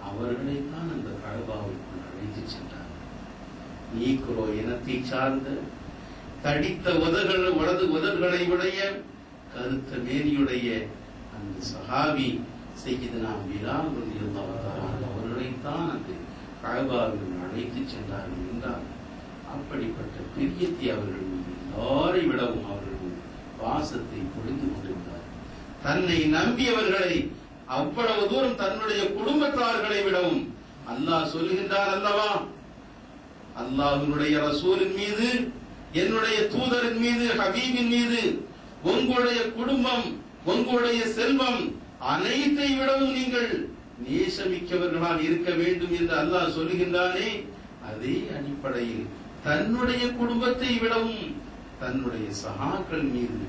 அவர்களைத்தான் அந்த கஅபாவுக்குள் அழைத்து சென்றார். நீக்ரோ இனத்தை சார்ந்த தடித்த வலது உதடுகளை உடைய கருத்த மேனியுடைய அந்த சஹாபி சய்யிதுனா பிலால் ரலியல்லாஹு தஆலா அவர்களைத்தான் அந்த கஅபாவுக்குள் அழைத்து சென்றார்கள் என்றார். அப்படிப்பட்ட பிரியத்தை அவர்கள் எல்லாரை விடவும் அவர்கள் வாசத்தை பொழிந்து கொண்டிருந்தார். தன்னை நம்பியவர்களை அவ்வளவு தூரம் தன்னுடைய குடும்பத்தார்களை விடவும் அல்லாஹ் சொல்லுகின்றார் அல்லவா, அல்லாஹ்வினுடைய ரசூலின் மீது, என்னுடைய தூதரின் மீது, ஹபீபின் மீது உங்களுடைய குடும்பம், உங்களுடைய செல்வம் அனைத்தை விடவும் நீங்கள் நேசமிக்கவர்களாக இருக்க வேண்டும் என்று அல்லாஹ் சொல்லுகின்றானே, அதே அடிப்படையில் தன்னுடைய குடும்பத்தை விடவும் தன்னுடைய சகாக்கள் மீது,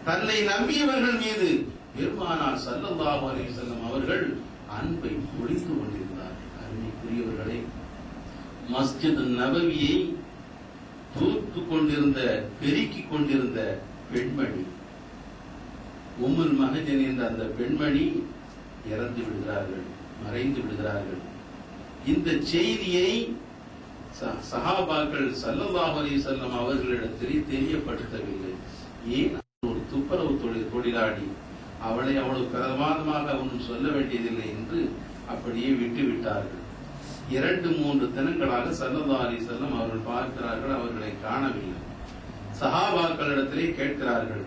தன்னை நம்பியவர்கள் மீது பெருமானார் ஸல்லல்லாஹு அலைஹி வஸல்லம் அவர்கள் அன்பை பொழிந்து கொண்டிருந்தார்கள். அருமைக்குரியவர்களே, மஸ்ஜித் நபவியை தூத்துக் கொண்டிருந்த, பெருக்கிக் கொண்டிருந்த பெண்மணி உம்முல் மஹஜன் என்ற அந்த பெண்மணி இறந்து விடுகிறார்கள், மறைந்து விடுகிறார்கள். இந்த செய்தியை சஹாபாக்கள் ஸல்லல்லாஹு அலைஹி வஸல்லம் அவர்களிடத்தில் தெரியப்படுத்தவில்லை. ஏன்? ஒரு துப்புரவு தொழிலாளி, அவளை அவ்வளவு பிரமாதமாக ஒன்றும் சொல்ல வேண்டியதில்லை என்று அப்படியே விட்டு விட்டார்கள். 2-3 தினங்களாக ஸல்லல்லாஹு அலைஹி வஸல்லம் அவர்கள் பார்க்கிறார்கள், அவர்களை காணவில்லை. சஹாபாக்களிடத்திலே கேட்கிறார்கள்,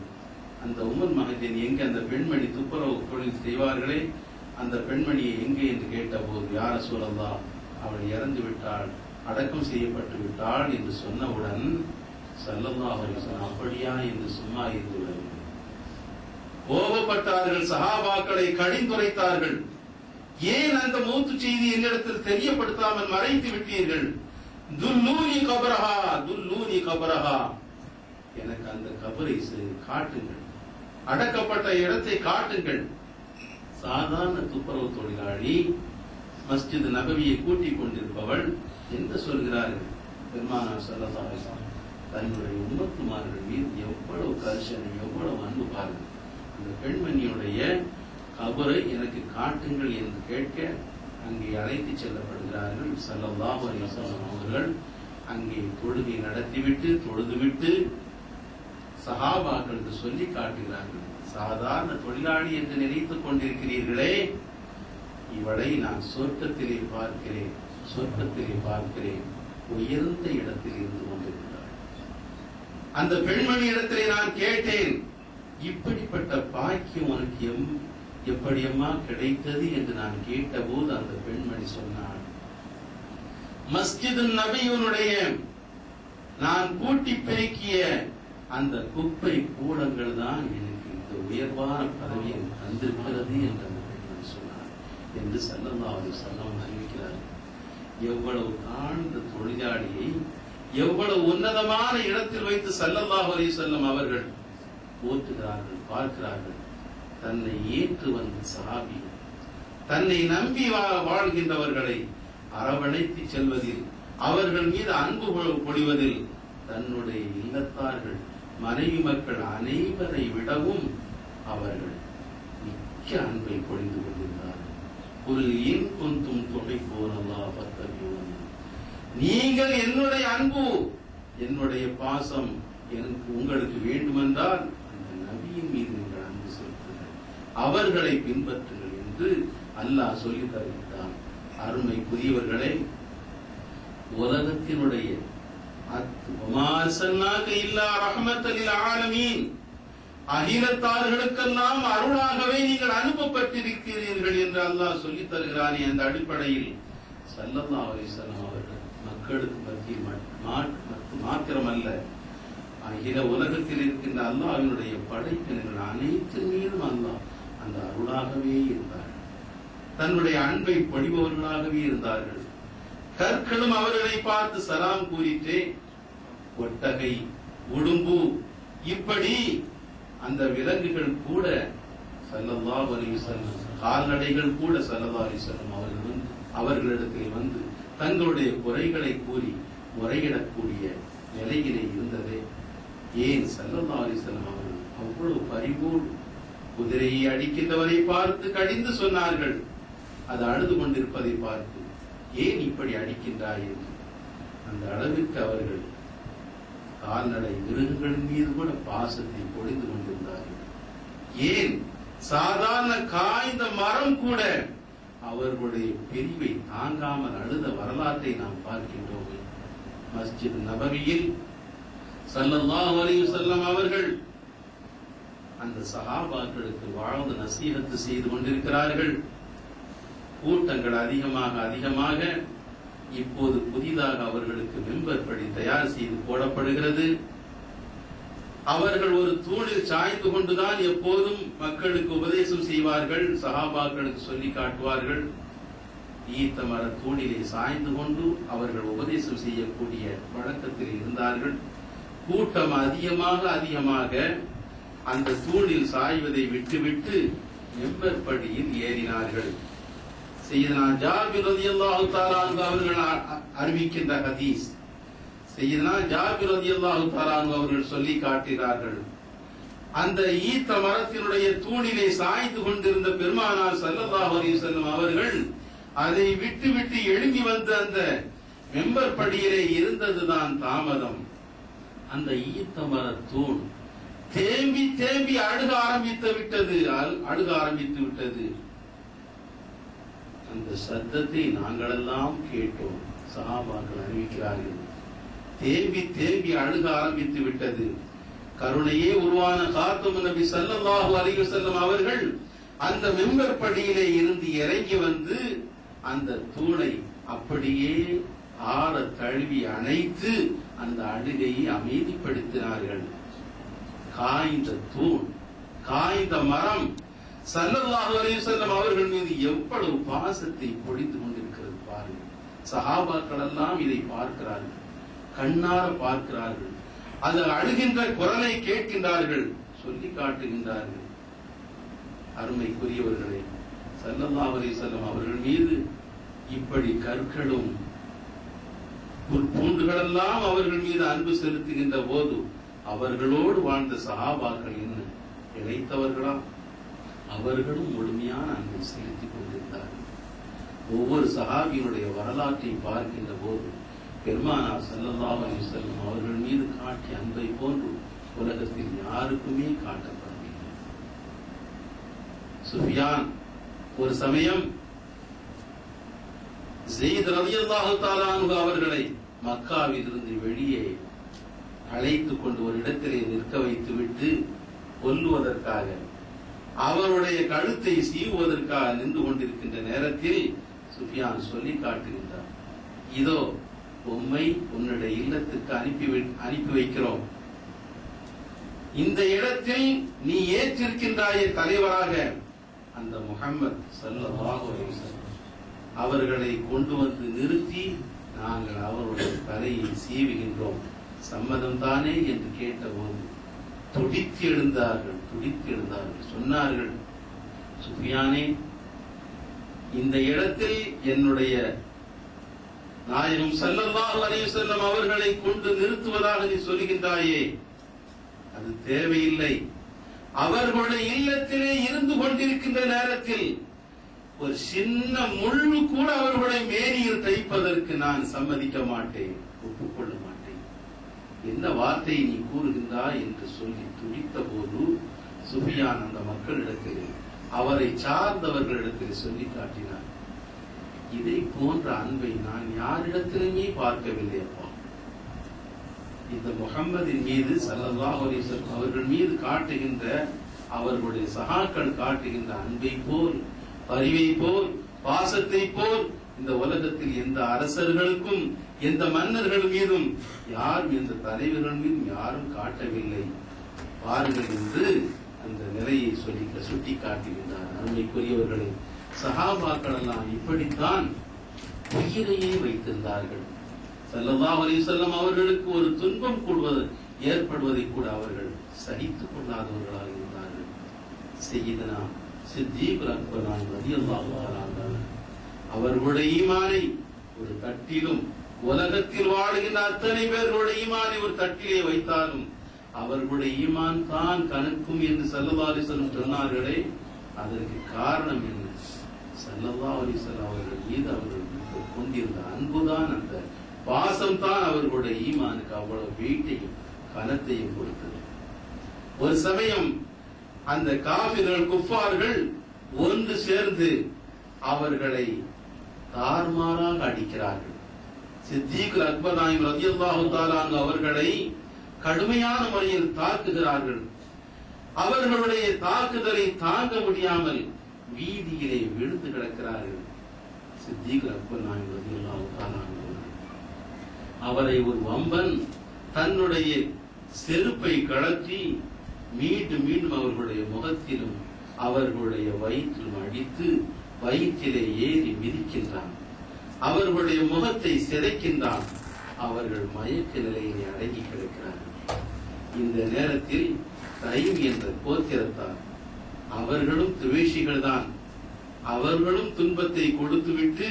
அந்த உம்முல் மஹஜன் எங்கே? அந்த பெண்மணி துப்புரவு தொழில் செய்வார்களே, அந்த பெண்மணியை எங்கே என்று கேட்டபோது, யா ரசூலல்லாஹ், அவள் இறந்து விட்டாள், அடக்கம் செய்யப்பட்டு விட்டாள் என்று சொன்னவுடன் ஸல்லல்லாஹு அலைஹி வஸல்லம் அப்படியா என்று சும்மா இருந்து விடவில்லை. கோபப்பட்டார்கள், சஹாபாக்களை கடிந்துரைத்தார்கள். ஏன் அந்த மௌத்து செய்தி என்னிடத்தில் தெரியப்படுத்தாமல் மறைத்து விட்டீர்கள்? துல்லூனி கபரஹா துல்லூனி கபரஹா, எனக்கு அந்த கபரை காட்டுங்கள், அடக்கப்பட்ட இடத்தை காட்டுங்கள். சாதாரண துப்புரவு தொழிலாளி மஸ்ஜித் நபவியை கூட்டிக் கொண்டிருப்பவள் என்ன சொல்கிறார்கள்? பெருமானார் ஸல்லல்லாஹு அலைஹி வஸல்லம் தன்னுடைய உம்மத்துமார்கள் மீது எவ்வளவு கரிசனை, எவ்வளவு அன்பு பாருங்கள். அந்த பெண்மணியுடைய கபரை எனக்கு காட்டுங்கள் என்று கேட்க அங்கே அழைத்து செல்லப்படுகிறார்கள். ஸல்லல்லாஹு அலைஹி வஸல்லம் அவர்கள் அங்கே தொழுகை நடத்திவிட்டு தொழுதுவிட்டு சஹாபாக்களுக்கு சொல்லி காட்டுகிறார்கள். சாதாரண தொழிலாளி என்று நினைத்துக் கொண்டிருக்கிறீர்களே, இவளை நான் சொர்க்கத்திலே பார்க்கிறேன், சொர்க்கத்திலே பார்க்கிறேன், உயர்ந்த இடத்தில் இருந்து கொண்டிருக்கிறார். அந்த பெண்மணி இடத்திலே நான் கேட்டேன், இப்படிப்பட்ட பாக்கியம் உனக்கு எப்படியம்மா கிடைத்தது என்று நான் கேட்டபோது அந்த பெண்மணி சொன்னாள், மஸ்ஜிது நபியினுடைய நான் கூட்டி பெருக்கிய அந்த குப்பை கூடங்கள் தான் எனக்கு இந்த உயர்வான பதவியை தந்திருக்கிறது என்று அந்த பெண்மணி சொன்னார் என்று ஸல்லல்லாஹு அலைஹி வஸல்லம் அறிவிக்கிறார். எவ்வளவு தாழ்ந்த தொழிலாளியை எவ்வளவு உன்னதமான இடத்தில் வைத்து ஸல்லல்லாஹு அலைஹி வஸல்லம் அவர்கள் போற்றுகிறார்கள், பார்க்கிறார்கள். தன்னை ஏற்று வந்த சஹாபி, தன்னை நம்பி வாழ்கின்றவர்களை அரவணைத்து செல்வதில், அவர்கள் மீது அன்பு பொழிவதில் தன்னுடைய இல்லத்தார்கள், மனைவி மக்கள் அனைவரை விடவும் அவர்கள் மிக்க அன்பை பொழிந்து கொண்டிருந்தார்கள். குல் இன் குன்தும் துஹிப்பூன அல்லாஹ் ஃபத்தபிஊனி, நீங்கள் என்னுடைய அன்பு, என்னுடைய பாசம் எனக்கு உங்களுக்கு வேண்டுமென்றால் அந்த நபியின் மீது நீங்கள் அன்பு செலுத்துங்கள், அவர்களை பின்பற்றுங்கள் என்று அல்லாஹ் சொல்லி தருகிறான். அருமைக்குரியவர்களே, உலகத்தினுடைய அகிலத்தார்களுக்கெல்லாம் அருளாகவே நீங்கள் அனுப்பப்பட்டிருக்கிறீர்கள் என்று அல்லாஹ் சொல்லித் தருகிறானே, அந்த அடிப்படையில் ஸல்லல்லாஹு அலைஹி வஸல்லம் அவர்கள் மக்களுக்கு மத்தியில் மாத்திரமல்ல, அகில உலகத்தில் இருக்கின்ற அல்லாஹ்வினுடைய படைப்பினர்கள் அனைத்து மீதும் அல்லாஹ் அந்த அருளாகவே இருந்தார்கள், தன்னுடைய அன்பை பொழிபவர்களாகவே இருந்தார்கள். கற்களும் அவர்களை பார்த்து சலாம் கூறிட்டே, ஒட்டகை, உடும்பு, இப்படி அந்த விலங்குகள் கூட ஸல்லல்லாஹு அலைஹி வஸல்லம், கால்நடைகள் கூட ஸல்லல்லாஹு அலைஹி வஸல்லம் அவர்களிடத்தில் வந்து தங்களுடைய குறைகளை கூறி முறையிடக்கூடிய நிலையிலே இருந்ததே. ஏன் ஸல்லல்லாஹு அலைஹி வஸல்லம் அவர்கள் அவ்வளவு பரிபூர்ண, குதிரையை அடிக்கின்றவரை பார்த்து கடிந்து சொன்னார்கள், அது அழுது கொண்டிருப்பதை பார்த்து ஏன் இப்படி அடிக்கின்றாய் என்று. அந்த அளவிற்கு அவர்கள் கால்நடை மிருகங்களின் மீது கூட பாசத்தை பொழிந்து கொண்டிருந்தார்கள். ஏன் சாதாரண காய்ந்த மரம் கூட அவர்களுடைய பிரிவை தாங்காமல் அழுத வரலாற்றை நாம் பார்க்கின்றோம். மஸ்ஜித் நபவியில் ஸல்லல்லாஹு அலைஹி வஸல்லம் அவர்கள் அந்த சஹாபாக்களுக்கு வாழ்ந்து நசீஹத்து செய்து கொண்டிருக்கிறார்கள். கூட்டங்கள் அதிகமாக இப்போது புதிதாக அவர்களுக்கு மெம்பர் படி தயார் செய்து போடப்படுகிறது. அவர்கள் ஒரு தூணில் சாய்ந்து கொண்டுதான் எப்போதும் மக்களுக்கு உபதேசம் செய்வார்கள், சஹாபாக்களுக்கு சொல்லி காட்டுவார்கள். ஈத்த மர தூணிலே சாய்ந்து கொண்டு அவர்கள் உபதேசம் செய்யக்கூடிய வழக்கத்தில் இருந்தார்கள். கூட்டம் அதிகமாக அந்த தூணில் சாய்வதை விட்டுவிட்டு மெம்பர் படியில் ஏறினார்கள். சையதுனா ஜாபிர் ரலியல்லாஹு தஆலா அன்ஹு அவர்கள் அறிவிக்கின்ற ஹதீஸ், சையதுனா ஜாபிர் ரலியல்லாஹு தஆலா அன்ஹு அவர்கள் சொல்லி காட்டுகிறார்கள், அந்த ஈத்த மரத்தினுடைய தூணிலே சாய்ந்து கொண்டிருந்த பெருமானார் ஸல்லல்லாஹு அலைஹி வஸல்லம் அவர்கள் அதை விட்டு எழும்பி வந்த அந்த மெம்பர் படியிலே இருந்ததுதான் தாமதம். அந்த ஈத்த மர தூண் தேம்பி அழுக ஆரம்பித்து விட்டது. அந்த சத்தத்தை நாங்களெல்லாம் கேட்டோம். சஹாபாக்கள் அறிவிக்கிறார்கள், தேம்பி அழுக ஆரம்பித்து விட்டது. கருணையே உருவான காத்தமுன் நபி ஸல்லல்லாஹு அலைஹி வஸல்லம் அவர்கள் அந்த மெம்பர் படியிலே இருந்து இறங்கி வந்து அந்த தூணை அப்படியே ஆற தழுவி அணைத்து அந்த அழுகையை அமைதிப்படுத்தினார்கள். காய்ந்த தூண், காய்ந்த மரம் ஸல்லல்லாஹு அலைஹி வஸல்லம் அவர்கள் மீது எவ்வளவு பாசத்தை பொழிந்து கொண்டிருக்கிறது பாருங்கள். சஹாபாக்கள் எல்லாம் இதை பார்க்கிறார்கள், கண்ணார பார்க்கிறார்கள். அது அழுகின்ற குரலை கேட்கின்றார்கள், சொல்லி காட்டுகின்றார்கள். அருமைக்குரியவர்களே, ஸல்லல்லாஹு அலைஹி வஸல்லம் அவர்கள் மீது இப்படி கற்களும் பூண்டுகளெல்லாம் அவர்கள் மீது அன்பு செலுத்துகின்ற போது அவர்களோடு வாழ்ந்த சஹாபாக்கள் என்ன இழைத்தவர்களா? அவர்களும் முழுமையான அன்பை செலுத்திக் கொண்டிருந்தார்கள். ஒவ்வொரு சஹாபியினுடைய வரலாற்றை பார்க்கின்ற போது பெருமானார் ஸல்லல்லாஹு அலைஹி வஸல்லம் அவர்கள் மீது காட்டிய அன்பை போன்று உலகத்தில் யாருக்குமே காட்டப்படவில்லை. சுஃபியான் ஒரு சமயம் ஸைத் ரலியல்லாஹு தஆலா அன்ஹு அவர்களை மக்காவில் இருந்து வெளியே அழைத்துக் கொண்டு ஒரு இடத்திலே நிற்க வைத்துவிட்டு கொல்லுவதற்காக, அவருடைய கழுத்தை சீவுவதற்காக நின்று கொண்டிருக்கின்ற நேரத்தில் சுஃபியான் சொல்லி காட்டுகின்றார், இதோ உம்மை உன்னுடைய இல்லத்திற்கு அனுப்பி வைக்கிறோம். இந்த இடத்தில் நீ ஏற்றிருக்கின்றாயே தலைவராக அந்த முஹம்மது ஸல்லல்லாஹு அலைஹி வஸல்லம் அவர்களை கொண்டு வந்து நிறுத்தி நாங்கள் அவருடைய தலையை சீவுகின்றோம், சம்மதம் தானே என்று கேட்டபோது துடித்து எழுந்தார்கள். சொன்னார்கள், சுஃபியானே, இந்த இடத்தில் என்னுடைய நாயகம் ஸல்லல்லாஹு அலைஹி வஸல்லம் அவர்களை கொண்டு நிறுத்துவதாக நீ சொல்கின்றாயே, அது தேவையில்லை. அவர்களுடைய இல்லத்திலே இருந்து கொண்டிருக்கின்ற நேரத்தில் ஒரு சின்ன முள்ளு கூட அவர்களுடைய மேனியில் தைப்பதற்கு நான் சம்மதிக்க மாட்டேன், ஒப்புக்கொள்ள மாட்டேன். என்ன வார்த்தை நீ கூறுகின்றாய் என்று சொல்லி துடித்த போது சுஃபியான் அந்த மக்களிடத்தில், அவரை சார்ந்தவர்களிடத்தில் சொல்லி காட்டினார், இதை போன்ற அன்பை நான் யாரிடத்திலுமே பார்க்கவில்லை அப்பா. இந்த முஹம்மதின் மீது ஸல்லல்லாஹு அலைஹி வஸல்லம் அவர்கள் மீது காட்டுகின்ற, அவர்களுடைய சஹாக்கள் காட்டுகின்ற அன்பை போல், பரிவை போல், பாசத்தை போல் இந்த உலகத்தில் எந்த அரசர்களுக்கும் எந்த மன்னர்கள் மீதும் யாரும், எந்த தலைவர்கள் மீதும் யாரும் காட்டவில்லை பாருங்கள் என்று அந்த நிலையை சுட்டி காட்டுகின்றார். அருமைக்குரியவர்களே, சஹாபாக்கள் எல்லாம் இப்படித்தான் உயிரையே வைத்திருந்தார்கள். ஸல்லல்லாஹு அலைஹி வஸல்லம் அவர்களுக்கு ஒரு துன்பம் ஏற்படுவதை கூட அவர்கள் சகித்துக் கொள்ளாதவர்களாக இருந்தார்கள். சய்யிதனா சித்தீக் அக்பர் ரலியல்லாஹு தஆலா அவர்களுடைய ஈமானை ஒரு தட்டிலும், உலகத்தில் வாழ்கின்ற அத்தனை பேர்களுடைய ஈமானை ஒரு தட்டிலே வைத்தாலும் அவர்களுடைய ஈமான் தான் கணக்கும் என்று ஸல்லல்லாஹு அலைஹி வஸல்லம் சொன்னார்களே, அதற்கு காரணம் என்ன? ஸல்லல்லாஹு அலைஹி வஸல்லம் அவர்கள் மீது அவர்கள் கொண்டிருந்த அன்புதான், அந்த பாசம் தான் அவர்களுடைய ஈமானுக்கு அவ்வளவு வெயிட்டையும் கனத்தையும் கொடுத்தது. ஒரு சமயம் அந்த காஃபிர்கள், குஃபார்கள் ஒன்று சேர்ந்து அவர்களை தார்மாராக அடிக்கிறார்கள். சித்தீக் அக்பர் நாயகம் ரலியல்லாஹு தஆலா அவர்களை கடுமையான முறையில் தாக்குகிறார்கள். அவர்களுடைய தாக்குதலை தாங்க முடியாமல் வீதியிலே விழுந்து கிடக்கிறார்கள். சித்தீக் அக்பர் நாயகம் ரலியல்லாஹு தஆலா அவரை ஒரு வம்பன் தன்னுடைய செருப்பை கழற்றி மீண்டும் மீண்டும் அவர்களுடைய முகத்திலும் அவர்களுடைய வயிற்றிலும் அடித்து வயிற்றிலே ஏறி மிதிக்கின்றான். அவர்களுடைய முகத்தை சிதைக்கின்றான். அவர்கள் மயக்க நிலையிலே அடங்கி கிடக்கிறார்கள். இந்த நேரத்தில் தைம் என்ற கோத்திரத்தார், அவர்களும் துவேஷிகள் தான், அவர்களும் துன்பத்தை கொடுத்துவிட்டு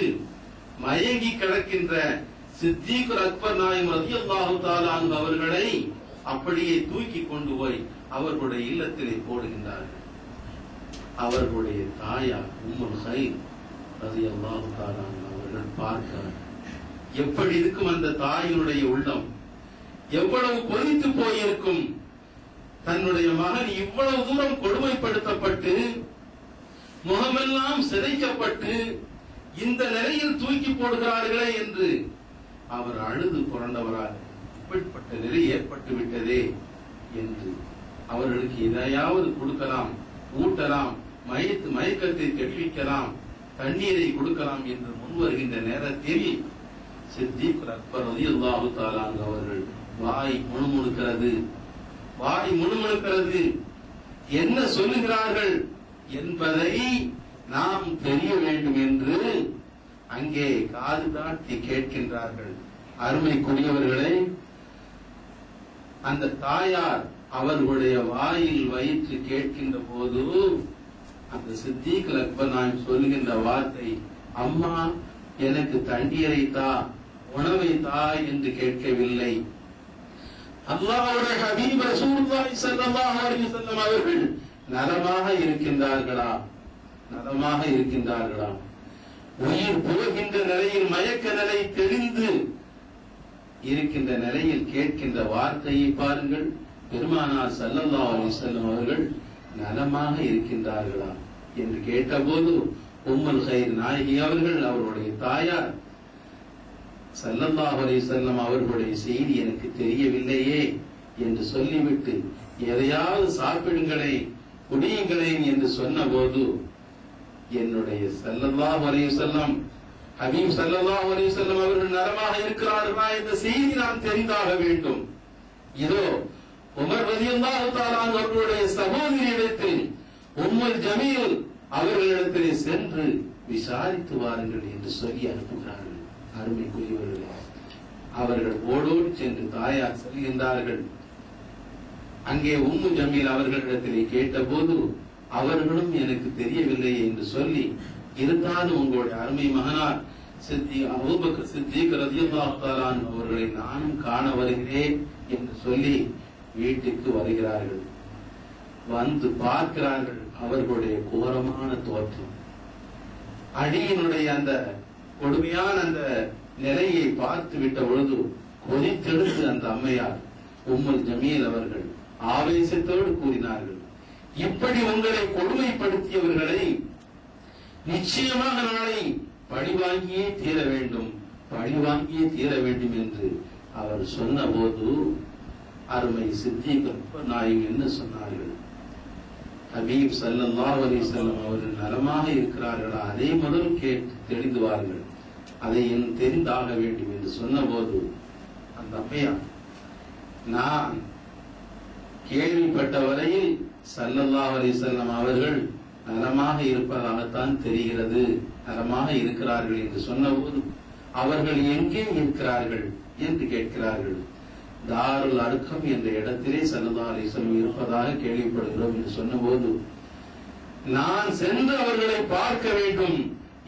மயங்கி கிடக்கின்ற சித்தீக் அக்பர் நாயகம் ரலியல்லாஹு தஆலா அவர்களை அப்படியே தூக்கி கொண்டு போய் அவர்களுடைய இல்லத்திலே போடுகின்றார்கள். அவர்களுடைய தாயார் உம்முல் ஹைர் ரலியல்லாஹு தஆலா அவர்கள் பார்க்கிறார். எப்படி இருக்கும் அந்த தாயினுடைய உள்ளம், எவ்வளவு கொதித்து போயிருக்கும். தன்னுடைய மகன் இவ்வளவு தூரம் கொடுமைப்படுத்தப்பட்டு முகமெல்லாம் சிதைக்கப்பட்டு இந்த நிலையில் தூக்கி போடுகிறார்களே என்று அவர் அழுது புரண்டவராக, இப்படிப்பட்ட நிலை ஏற்பட்டு விட்டதே என்று அவர்களுக்கு எதையாவது கொடுக்கலாம், ஊட்டலாம், மயக்கத்தை தெளிவிக்கலாம், தண்ணீரை கொடுக்கலாம் என்று முன்வருகின்ற நேரத்தில் சித்தீக் அக்பர் ரலியல்லாஹு தஆலா அவர்கள் வாய் முணுமுணுக்கிறது. என்ன சொல்லுகிறார்கள் என்பதை நாம் தெரிய வேண்டும் என்று அங்கே காது தாட்டி கேட்கின்றார்கள். அருமைக்குரியவர்களே, அந்த தாயார் அவர்களுடைய வாயில் வைத்து கேட்கின்ற போது அந்த சித்திக் அக்பர் நாயகம் சொல்கின்ற வார்த்தை, அம்மா எனக்கு தண்ணீரை தா, உணவை தா என்று கேட்கவில்லை. அல்லாஹ்வுடைய ஹபீப் ரசூலுல்லாஹி ஸல்லல்லாஹு அலைஹி வஸல்லம் அவர்கள் நலமாக இருக்கின்றார்களா, நலமாக இருக்கின்றார்களா? உயிர் போகின்ற நிலையில், மயக்க நிலை தெளிந்து இருக்கின்ற நிலையில் கேட்கின்ற வார்த்தையை பாருங்கள். பெருமானார் ஸல்லல்லாஹு அலைஹி வஸல்லம் அவர்கள் நலமாக இருக்கின்றார்களா என்று கேட்டபோது உம்முல் கைர் நாயகி அவர்கள், அவருடைய தாயார், ஸல்லல்லாஹு அலைஹி வஸல்லம் அவர்களுடைய செய்தி எனக்கு தெரியவில்லையே என்று சொல்லிவிட்டு, எதையாவது சாப்பிடுங்களே, குடியுங்களேன் என்று சொன்னபோது, என்னுடைய ஸல்லல்லாஹு அலைஹி வஸல்லம் ஹபீப் ஸல்லல்லாஹு அலைஹி வஸல்லம் அவர்கள் நலமாக இருக்கிறார்களா என்ற செய்தி நாம் தெரிந்தாக வேண்டும். இதோ உமர் ரலியல்லாஹு தஆலா அவர்களுடைய சகோதரியிடத்தில் உம்முல் ஜமீல் அவர்களிடத்திலே சென்று விசாரித்து வாருங்கள் என்று சொல்லி அனுப்புகிறார்கள். அருமைக்குரியவர்களே, அவர்கள் ஓடோடு சென்று தாயார் செல்கின்றார்கள். அங்கே உம்மு ஜமீல் அவர்களிடத்திலே கேட்டபோது அவர்களும் எனக்கு தெரியவில்லை என்று சொல்லி, இருந்தாலும் உங்களுடைய அருமை மகனார் அபூபக்கர் சித்திக் ரலியல்லாஹு தஆலா அவர்களை நானும் காண வருகிறேன் என்று சொல்லி வீட்டுக்கு வருகிறார்கள். வந்து பார்க்கிறார்கள் அவர்களுடைய கோரமான தோற்றம், அடியினுடைய அந்த கொடுமையான அந்த நிலையை பார்த்து விட்ட பொழுது கொதித்தெடுத்து அந்த அம்மையார் உம்முல் ஜமீல் அவர்கள் ஆவேசத்தோடு கூறினார்கள், இப்படி உங்களை கொடுமைப்படுத்தியவர்களை நிச்சயமாக நாளை பழிவாங்கியே தீர வேண்டும், பழிவாங்கியே தீர வேண்டும் என்று அவர் சொன்ன போது அருமை சித்திக் அக்பர் நாயகம் என்ன சொன்னார்கள்? ஹபீப் ஸல்லல்லாஹு அலைஹி வஸல்லம் அவர்கள் நலமாக இருக்கிறார்களா, அதை முதல் கேட்டு தெரிந்து வாருங்கள், அதை தெரிந்தாக வேண்டும் என்று சொன்னபோது அந்த அம்மையார், நான் கேள்விப்பட்ட வரையில் ஸல்லல்லாஹு அலைஹி வஸல்லம் அவர்கள் நலமாக இருப்பதாகத்தான் தெரிகிறது, நலமாக இருக்கிறார்கள் என்று சொன்னபோது அவர்கள் எங்கே இருக்கிறார்கள் என்று கேட்கிறார்கள். தாருல் அர்கம் என்ற இடத்திலே ஸல்லல்லாஹு அலைஹி வஸல்லம் இருப்பதாக கேள்விப்படுகிறோம் என்று சொன்னபோது, நான் சென்று அவர்களை பார்க்க வேண்டும்,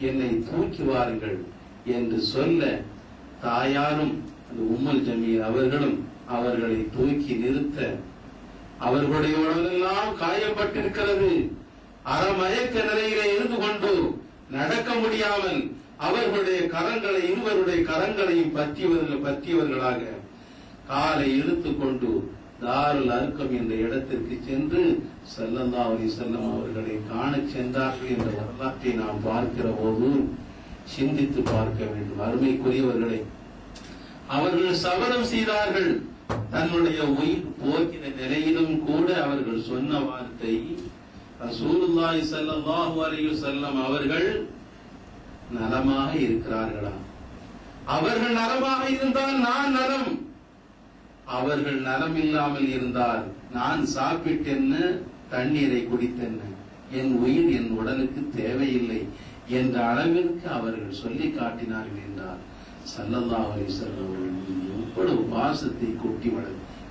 என்னை தூக்கி வாருங்கள் என்று சொல்ல, தாயாரும் அந்த உம்முல் ஜமீல் அவர்களும் அவர்களை தூக்கி நிறுத்த, அவர்களுடைய உடலெல்லாம் காயப்பட்டிருக்கிறது, அறமயக்க நிலையிலே இருந்து கொண்டு நடக்க முடியாமல் அவர்களுடைய கரங்களை, இருவருடைய கரங்களையும் பற்றியவர்களாக காலை இழுத்துக்கொண்டு தாருல் அர்கம் என்ற இடத்திற்கு சென்று ஸல்லல்லாஹு அலைஹி வஸல்லம் அவர்களை காண சென்றார்கள் என்ற வரலாற்றை நாம் பார்க்கிற போது சிந்தித்து பார்க்க வேண்டும். அருமைக்குரியவர்களை, அவர்கள் சபதம் செய்தார்கள், தன்னுடைய உயிர் போக்கின நிலையிலும் கூட அவர்கள் சொன்ன வார்த்தை, ரசூலுல்லாஹி ஸல்லல்லாஹு அலைஹி வஸல்லம் அவர்கள் நலமாக இருக்கிறார்களா, அவர்கள் நலமாக இருந்தால் நான் நலம், அவர்கள் நலம் இல்லாமல் இருந்தால் நான் சாப்பிட்டென்ன, தண்ணீரை குடித்தென்ன, என் உயிர் என் உடலுக்கு தேவையில்லை என்ற அளவிற்கு அவர்கள் சொல்லி காட்டினார்கள் என்றார். ஸல்லல்லாஹு அலைஹி வஸல்லம் அவர்கள் எவ்வளவு பாசத்தை கொட்டி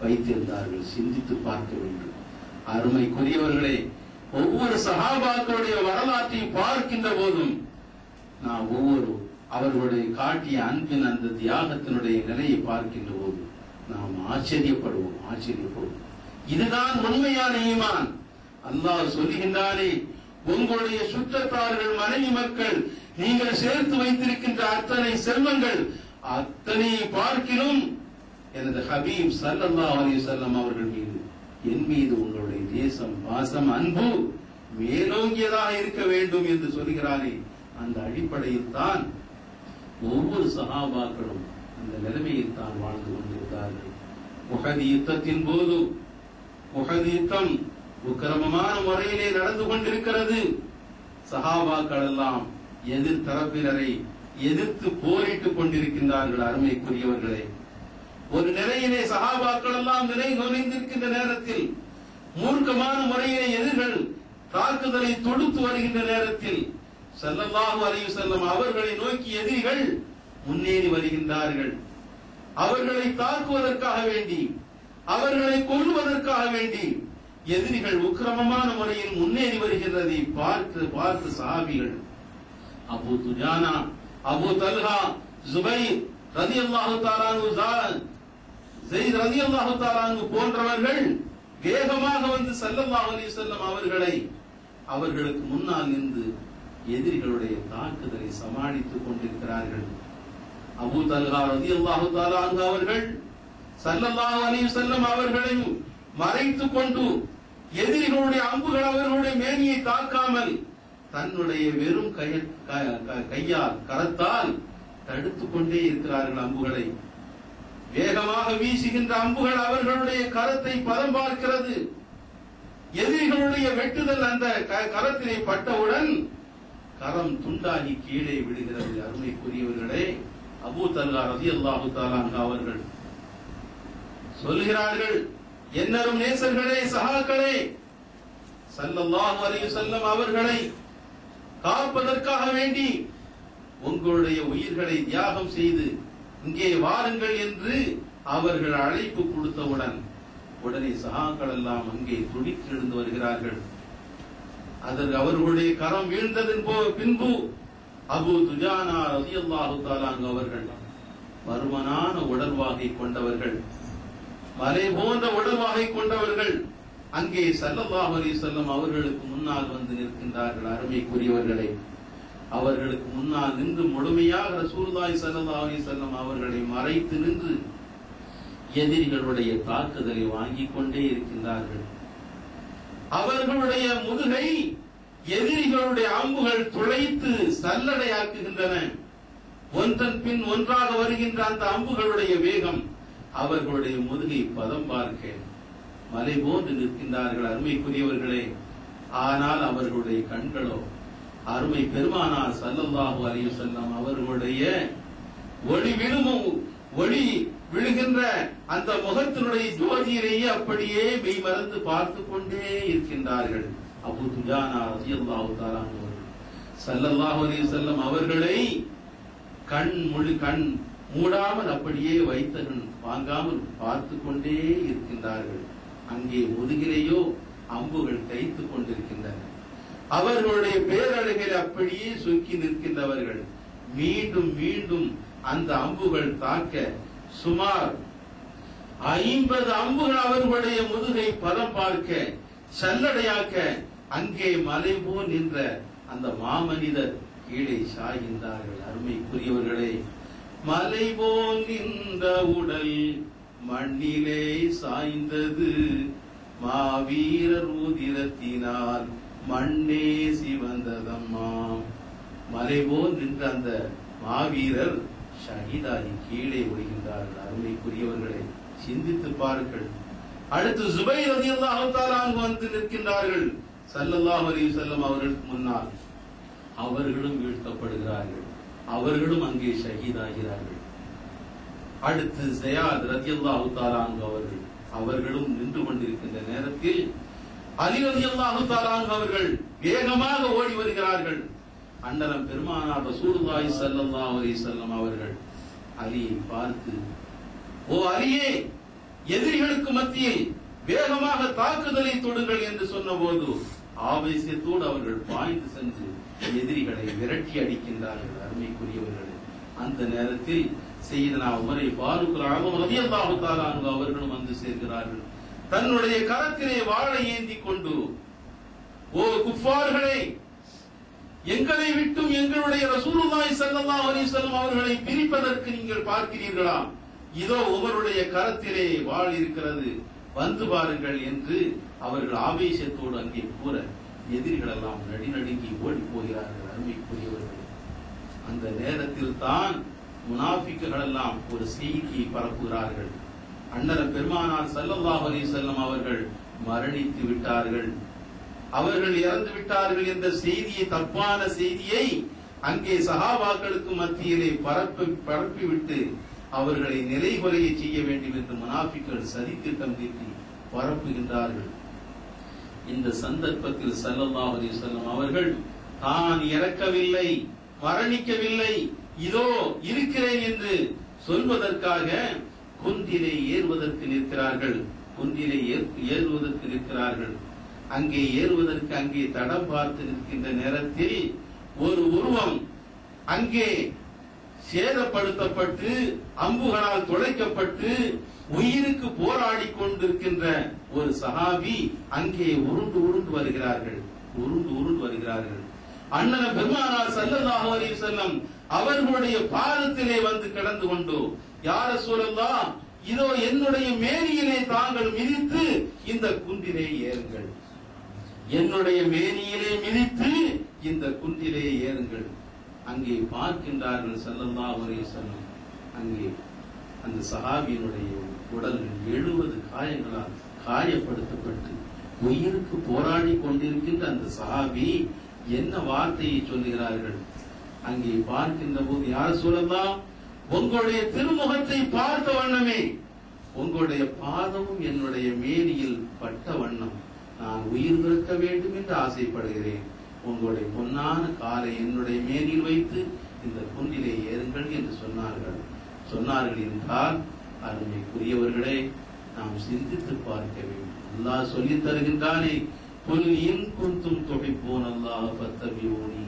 வைத்திருந்தார்கள், சிந்தித்து பார்க்க வேண்டும். அருமைக்குரியவர்களே, ஒவ்வொரு சஹாபாக்களுடைய வரலாற்றை பார்க்கின்ற போதும் நாம் ஒவ்வொரு அவர்களுடைய காட்டிய அன்பின் அந்த தியாகத்தினுடைய நிலையை பார்க்கின்ற போது நாம் ஆச்சரியப்படுவோம். இதுதான் உண்மையான ஈமான். அல்லாஹ் சொல்லுகின்றானே, உங்களுடைய சுற்றத்தார்கள், மனைவி மக்கள், நீங்கள் சேர்த்து வைத்திருக்கின்ற அத்தனை செல்வங்கள் அத்தனை பார்க்கிலும் எனது ஹபீப் ஸல்லல்லாஹு அலைஹி வஸல்லம் அவர்கள் மீது, என் மீது உங்களுடைய நேசம், பாசம், அன்பு மேலோங்கியதாக இருக்க வேண்டும் என்று சொல்கிறாரே, அந்த அடிப்படையில் தான் ஒவ்வொரு சஹாபாக்களும் அந்த நிலைமையில் தான் வாழ்ந்து கொண்டிருந்தார்கள். உஹது யுத்தத்தின் போது, உஹது யுத்தம் உக்கிரமமான முறையிலே நடந்து கொண்டிருக்கிறது. சஹாபாக்கள் எல்லாம் எதிர் தரப்பினரை எதிர்த்து போரிட்டுக் கொண்டிருக்கின்றார்கள். அருமைக்குரியவர்களே, ஒரு நிலையிலே சஹாபாக்கள் எல்லாம் நுழைந்திருக்கின்ற நேரத்தில், மூர்க்கமான முறையிலே எதிர்கள் தாக்குதலை தொடுத்து வருகின்ற நேரத்தில் ஸல்லல்லாஹு அலைஹி வஸல்லம் அவர்களை நோக்கி எதிரிகள் முன்னேறி வருகின்றார்கள். அவர்களை தாக்குவதற்காக வேண்டி, அவர்களை கொல்லுவதற்காக வேண்டி எதிரிகள் உக்கிரமமான முறையில் முன்னேறி வருகிறதை பார்த்து சஹாபிகள் Abu Dujana, Abu Talha, Zubair ரலியல்லாஹு தஆலா அன்ஹு, ஸைத் ரலியல்லாஹு தஆலா அன்ஹு போன்றவர்கள் வேகமாக வந்து ஸல்லல்லாஹு அலைஹி வஸல்லம் அவர்களுக்கு முன்னால் நின்று எதிரிகளுடைய தாக்குதலை சமாளித்துக் கொண்டிருக்கிறார்கள். அபூ தல்ஹா ரலியல்லாஹு தஆலா அன்ஹு அவர்கள் ஸல்லல்லாஹு அலைஹி வஸல்லம் அவர்களை மறைத்துக் கொண்டு எதிரிகளுடைய அம்புகள் அவர்களுடைய மேனியை தாக்காமல் தன்னுடைய வெறும் கையால் கரத்தால் தடுத்துக் கொண்டே இருக்கிறார்கள். அம்புகளை வேகமாக வீசுகின்ற அம்புகள் அவர்களுடைய கரத்தை பதம் பார்க்கிறது. எதிரிகளுடைய வெட்டுதல் அந்த கரத்திலே பட்டவுடன் கரம் துண்டாகி கீழே விடுகிறது. அருமைக்குரியவர்களே, அபூ தல்ஹா ரலியல்லாஹு தஆலா அன்ஹு அவர்கள் சொல்கிறார்கள், என்னரும் நேசர்களே, சஹாக்களே, ஸல்லல்லாஹு அலைஹி வஸல்லம் அவர்களை காப்பதற்காக வேண்டி உங்களுடைய உயிர்களை தியாகம் செய்து இங்கே வாருங்கள் என்று அவர்கள் அழைப்பு கொடுத்தவுடன் உடனே சஹாக்கள் எல்லாம் அங்கே துடித்து எழுந்து வருகிறார்கள். அதற்கு அவர்களுடைய கரம் வீழ்ந்ததன் பின்பு அபூ துஜானா ரலியல்லாஹு தஆலா அன்ஹு அவர்கள் மர்மனான உடல்வாகை கொண்டவர்கள், மலை போன்ற உடல்வாகை கொண்டவர்கள் அங்கே ஸல்லல்லாஹு அலைஹி வஸல்லம் அவர்களுக்கு முன்னால் வந்து நிற்கின்றார்கள். அருமைக்குரியவர்களே, அவர்களுக்கு முன்னால் நின்று முழுமையாக ரசூலுல்லாஹி ஸல்லல்லாஹு அலைஹி வஸல்லம் அவர்களை மறைத்து நின்று எதிரிகளுடைய தாக்குதலை வாங்கிக் கொண்டே இருக்கின்றார்கள். அவர்களுடைய முதுகை எதிரிகளுடைய அம்புகள் துளைத்து சல்லடையாக்குகின்றன. ஒன்றன் பின் ஒன்றாக வருகின்ற அந்த அம்புகளுடைய வேகம் அவர்களுடைய முதுகை பதம் பார்க்க மலை போன்று நிற்கின்றார்கள். அருமைக்குரியவர்களே, ஆனால் அவர்களுடைய கண்களோ அருமை பெருமானார் ஸல்லல்லாஹு அலைஹி வஸல்லம் அவர்களுடைய ஒளி விழுகின்ற அந்த முகத்தினுடைய ஜோதியிலேயே அப்படியே மெய் மறந்து பார்த்து கொண்டே இருக்கின்றார்கள். அபூ துஜானா ரலியல்லாஹு தஆலா அன்ஹு ஸல்லல்லாஹு அலைஹி வஸல்லம் அவர்களை கண் மூடாமல் அப்படியே வைத்தகன் வாங்காமல் பார்த்து கொண்டே இருக்கின்றார்கள். அங்கே முதுகிலேயோ அம்புகள் தைத்துக் கொண்டிருக்கின்றன. அவர்களுடைய பேரழகில் அப்படியே சொக்கி நிற்கின்றவர்கள். மீண்டும் மீண்டும் அந்த அம்புகள் தாக்க சுமார் 50 அம்புகள் அவர்களுடைய முதுகை பதம் பார்க்க சல்லடையாக்க அங்கே மலை போல் நின்ற அந்த மாமனிதர் கீழே சாய்கின்றார்கள். அருமைக்குரியவர்களே, மலை போல் நின்ற உடல் மண்ணிலே சாய்ந்தது, மாவீரர் உதிரத்தினால் மண்ணே சிவந்ததம்மா. மலை போல் நின்ற அந்த மாவீரர் ஷஹீதாகி கீழே விடுகின்றார்கள். அருமைக்குரியவர்களை சிந்தித்து பாருங்கள். அடுத்து ஜுபைர் ரலியல்லாஹு தஆலா அன்ஹு வந்து நிற்கின்றார்கள் ஸல்லல்லாஹு அலைஹி வஸல்லம் அவர்களுக்கு முன்னால். அவர்களும் வீழ்த்தப்படுகிறார்கள். அவர்களும் அங்கே ஷஹீதாகிறார்கள். அடுத்து ஸியாத் ரலியல்லாஹு தஆலா அன்ஹு அவர்களும் நின்று கொண்டிருக்கின்ற நேரத்தில் அலி ரலியல்லாஹு தஆலா அன்ஹு அவர்கள் வேகமாக ஓடி வருகிறார்கள். அண்ணலம் பெருமானார் ரசூலுல்லாஹி ஸல்லல்லாஹு அலைஹி வஸல்லம் அவர்கள் அலியை பார்த்து, ஓ அலியே, எதிரிகளுக்கு மத்தியில் வேகமாக தாக்குதலை தொடுங்கள் என்று சொன்னபோது ஆவேசத்தோடு அவர்கள் பாய்ந்து சென்று எதிரிகளை விரட்டி அடிக்கின்றார்கள். அருமைக்குரியவர்களே, அந்த நேரத்தில் சையதுனா உமரை ஃபாரூக் ரலியல்லாஹு தஆலா அன்ஹு அவர்களும் வந்து சேர்கிறார்கள். தன்னுடைய கரத்திலே வாளை ஏந்தி கொண்டு, ஓ குஃபார்களே, எங்களை விட்டும் எங்களுடைய ரசூலுல்லாஹி ஸல்லல்லாஹு அலைஹி வஸல்லம் அவர்களை பிரிப்பதற்கு நீங்கள் பார்க்கிறீர்களா? இதோ உமருடைய கரத்திலே வாள் இருக்கிறது, வந்து பாருங்கள் என்று அவர்கள் ஆவேசத்தோடு அங்கே கூற எதிரிகள் எல்லாம் நடுநடுங்கி ஓடி போகிறார்கள். அருமைக்குரியவர்கள், அந்த நேரத்தில் தான் முனாஃபிக்குகள் எல்லாம் ஒரு செய்தியை பரப்புகிறார்கள். அண்ணல் பெருமானார் ஸல்லல்லாஹு அலைஹி வஸல்லம் அவர்கள் மரணித்து விட்டார்கள், அவர்கள் இறந்து விட்டார்கள் என்ற செய்தியை, தப்பான செய்தியை அங்கே சஹாபாக்களுக்கு மத்தியிலே பரப்பிவிட்டு அவர்களை நிலைகுலைய செய்ய வேண்டும் என்று முனாஃபிக்குகள் சதித்திட்டம் தீட்டி பரப்புகின்றார்கள். இந்த சந்தர்ப்பத்தில் ஸல்லல்லாஹு அலைஹி வஸல்லம் அவர்கள் தான் இறக்கவில்லை, மரணிக்கவில்லை, இதோ இருக்கிறேன் என்று சொல்வதற்காக குன்றிலே ஏறுவதற்கு நிற்கிறார்கள். குன்றிலே ஏறுவதற்கு நிற்கிறார்கள். அங்கே ஏறுவதற்கு அங்கே தடம் பார்த்து நிற்கின்ற நேரத்தில் ஒரு உருவம் அங்கே சேதப்படுத்தப்பட்டு அம்புகளால் துளைக்கப்பட்டு உயிருக்கு போராடி கொண்டிருக்கின்ற ஒரு சஹாபி அங்கே உருண்டு உருண்டு வருகிறார்கள். அண்ணன் பெருமானார் ஸல்லல்லாஹு அலைஹி வஸல்லம் அவர்களுடைய பாதத்திலே வந்து கிடந்து கொண்டு, யா ரசூலல்லாஹ், இதோ என்னுடைய மேனியிலே தாங்கள் மிதித்து இந்த குன்றிலே ஏறுங்கள், என்னுடைய மேனியிலே மிதித்து இந்த குன்றிலே ஏறுங்கள். அங்கே பார்க்கின்றார்கள் ஸல்லல்லாஹு அலைஹி வஸல்லம், அங்கே அந்த சஹாபியினுடைய உடல்கள் 70 காயங்களால் காயப்படுத்தப்பட்டு உயிருக்கு போராடி கொண்டிருக்கின்ற அந்த சஹாபி என்ன வார்த்தையை சொல்லுகிறார்கள்? அங்கே பார்க்கின்ற போது, யா ரசூலல்லாஹ், உங்களுடைய திருமுகத்தை பார்த்த வண்ணமே உங்களுடைய பாதமும் என்னுடைய மேனியில் பட்ட வண்ணம் நான் உயிர் பிறக்க வேண்டும் என்று ஆசைப்படுகிறேன். உங்களுடைய பொன்னான காலை என்னுடைய மேனில் வைத்து இந்த குன்றிலே ஏறுங்கள் என்று சொன்னார்கள் என்றால், அருமைக்குரியவர்களே, நாம் சிந்தித்து பார்க்க வேண்டும். அல்லாஹ் சொல்லித் தருகின்றானே, குல் இன் குன்தும் துஹிப்பூனல்லாஹ ஃபத்தபிஊனி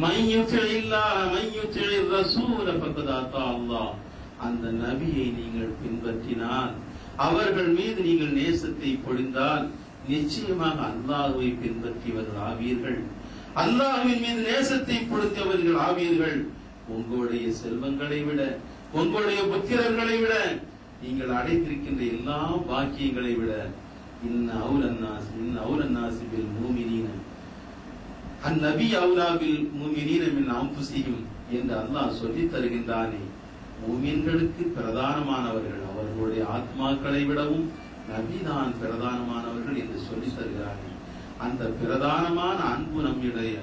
மன் யுத்திஇல்லாஹ மன் யுத்திஇர் ரசூல ஃபகத் அத்தா அல்லாஹ். அந்த நபியை நீங்கள் பின்பற்றினால், அவர்கள் மீது நீங்கள் நேசத்தை பொழிந்தால், நிச்சயமாக அல்லாஹ்வை பின்பற்றியவர்கள் ஆவீர்கள், அல்லாஹ்வின் மீது நேசத்தை பொழிந்தவர்கள் ஆவீர்கள். உங்களுடைய செல்வங்களை விட, உங்களுடைய புத்திரர்களை விட, நீங்கள் அடைந்திருக்கின்ற எல்லா பாக்கியங்களை விட, இன்ன அவுலன்னாசி பில் மூமினீன அந்நபி அவுலா பில் மூமினீன மின் அன்ஃபுஸிஹிம் என்று அல்லாஹ் சொல்லித் தருகின்றானே. மூமின்களுக்கு பிரதானமானவர்கள் அவர்களுடைய ஆத்மாக்களை விடவும் நபிதான் பிரதானமானவர்கள் என்று சொல்லித் தருகிறார்கள். அந்த பிரதானமான அன்பு நம்முடைய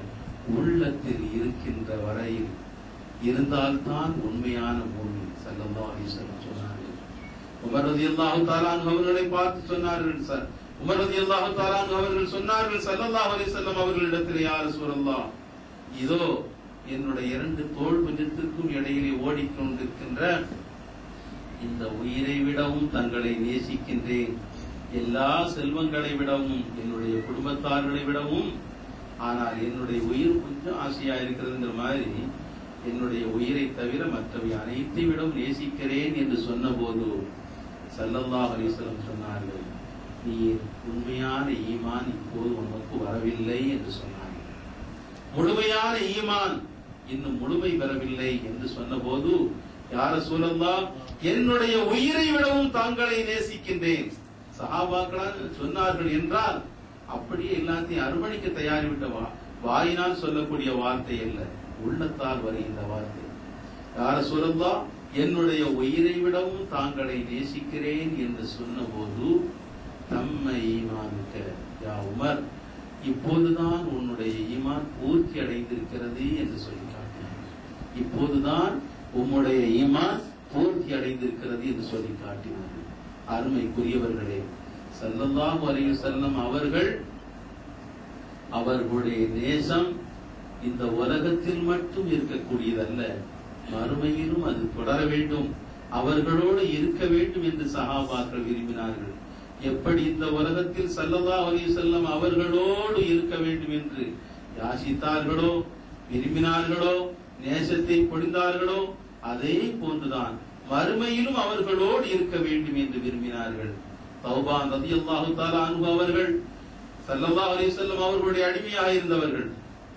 உள்ளத்தில் இருக்கின்ற வரையில் இருந்தால்தான் உண்மையான மூமின். ஸல்லல்லாஹு அலைஹி வஸல்லம் சொன்னார்கள். உமர் ரலியல்லாஹு தஆலா அன்ஹு அவர்களை பார்த்து சொன்னார்கள். உமர் ரலியல்லாஹு தஆலா அன்ஹு அவர்கள் சொன்னார்கள் ஸல்லல்லாஹு அலைஹி வஸல்லம் அவர்களிடத்தில், யா ரசூலல்லாஹ், இதோ என்னுடைய 2 தோள் புஜத்திற்கும் இடையிலே ஓடிக்கொண்டிருக்கின்ற இந்த உயிரை விடவும் தங்களை நேசிக்கின்றேன், எல்லா செல்வங்களை விடவும், என்னுடைய குடும்பத்தார்களை விடவும். ஆனால் என்னுடைய உயிர் கொஞ்சம் ஆசையா இருக்கிறதுங்கிற மாதிரி என்னுடைய உயிரை தவிர மற்றவை அனைத்தை விடவும் நேசிக்கிறேன் என்று சொன்ன போது ஸல்லல்லாஹு அலைஹி வஸல்லம் சொன்னார்கள், நீ உண்மையான ஈமான் இப்போது உனக்கு வரவில்லை என்று சொன்னார்கள். முழுமையான ஈமான் இன்னும் முழுமை பெறவில்லை என்று சொன்ன போது, யா ரசூலல்லாஹ், என்னுடைய உயிரை விடவும் தாங்களை நேசிக்கின்றேன். சஹாபாக்கள் சொன்னார்கள் என்றால் அப்படியே எல்லாத்தையும் அர்ப்பணிக்க தயாரிவிட்டவா, வாயினால் சொல்லக்கூடிய வார்த்தை அல்ல, உள்ளத்தால் வருகின்ற வார்த்தை. யா ரசூலல்லாஹ், என்னுடைய உயிரை விடவும் தாங்களை நேசிக்கிறேன் என்று சொன்ன போது, தம்ம ஈமானுக்க யா உமர், இப்போதுதான் உன்னுடைய ஈமான் பூர்த்தி அடைந்திருக்கிறது என்று சொல்லி காட்டினார். இப்போதுதான் உம்முடைய ஈமான் பூர்த்தி அடைந்திருக்கிறது என்று சொல்லி காட்டினார்கள். அருமைக்குரியவர்களே, ஸல்லல்லாஹு அலைஹி வஸல்லம் அவர்களுடைய நேசம் இந்த உலகத்தில் மட்டும் இருக்கக்கூடியதல்ல, மறுமையிலும் அது தொடர வேண்டும், அவர்களோடு இருக்க வேண்டும் என்று சஹாபாக்கள் விரும்பினார்கள். எப்படி இந்த உலகத்தில் ஸல்லல்லாஹு அலைஹி வஸல்லம் அவர்களோடு இருக்க வேண்டும் என்று யாசித்தார்களோ, விரும்பினார்களோ, நேசத்தை பொழிந்தார்களோ, அதே போன்றுதான் மறுமையிலும் அவர்களோடு இருக்க வேண்டும் என்று விரும்பினார்கள். தௌபான் ரலியல்லாஹு தஆலா அன்ஹு அவர்கள் ஸல்லல்லாஹு அலைஹி வஸல்லம் அவர்களுடைய அடிமையாக இருந்தவர்கள்.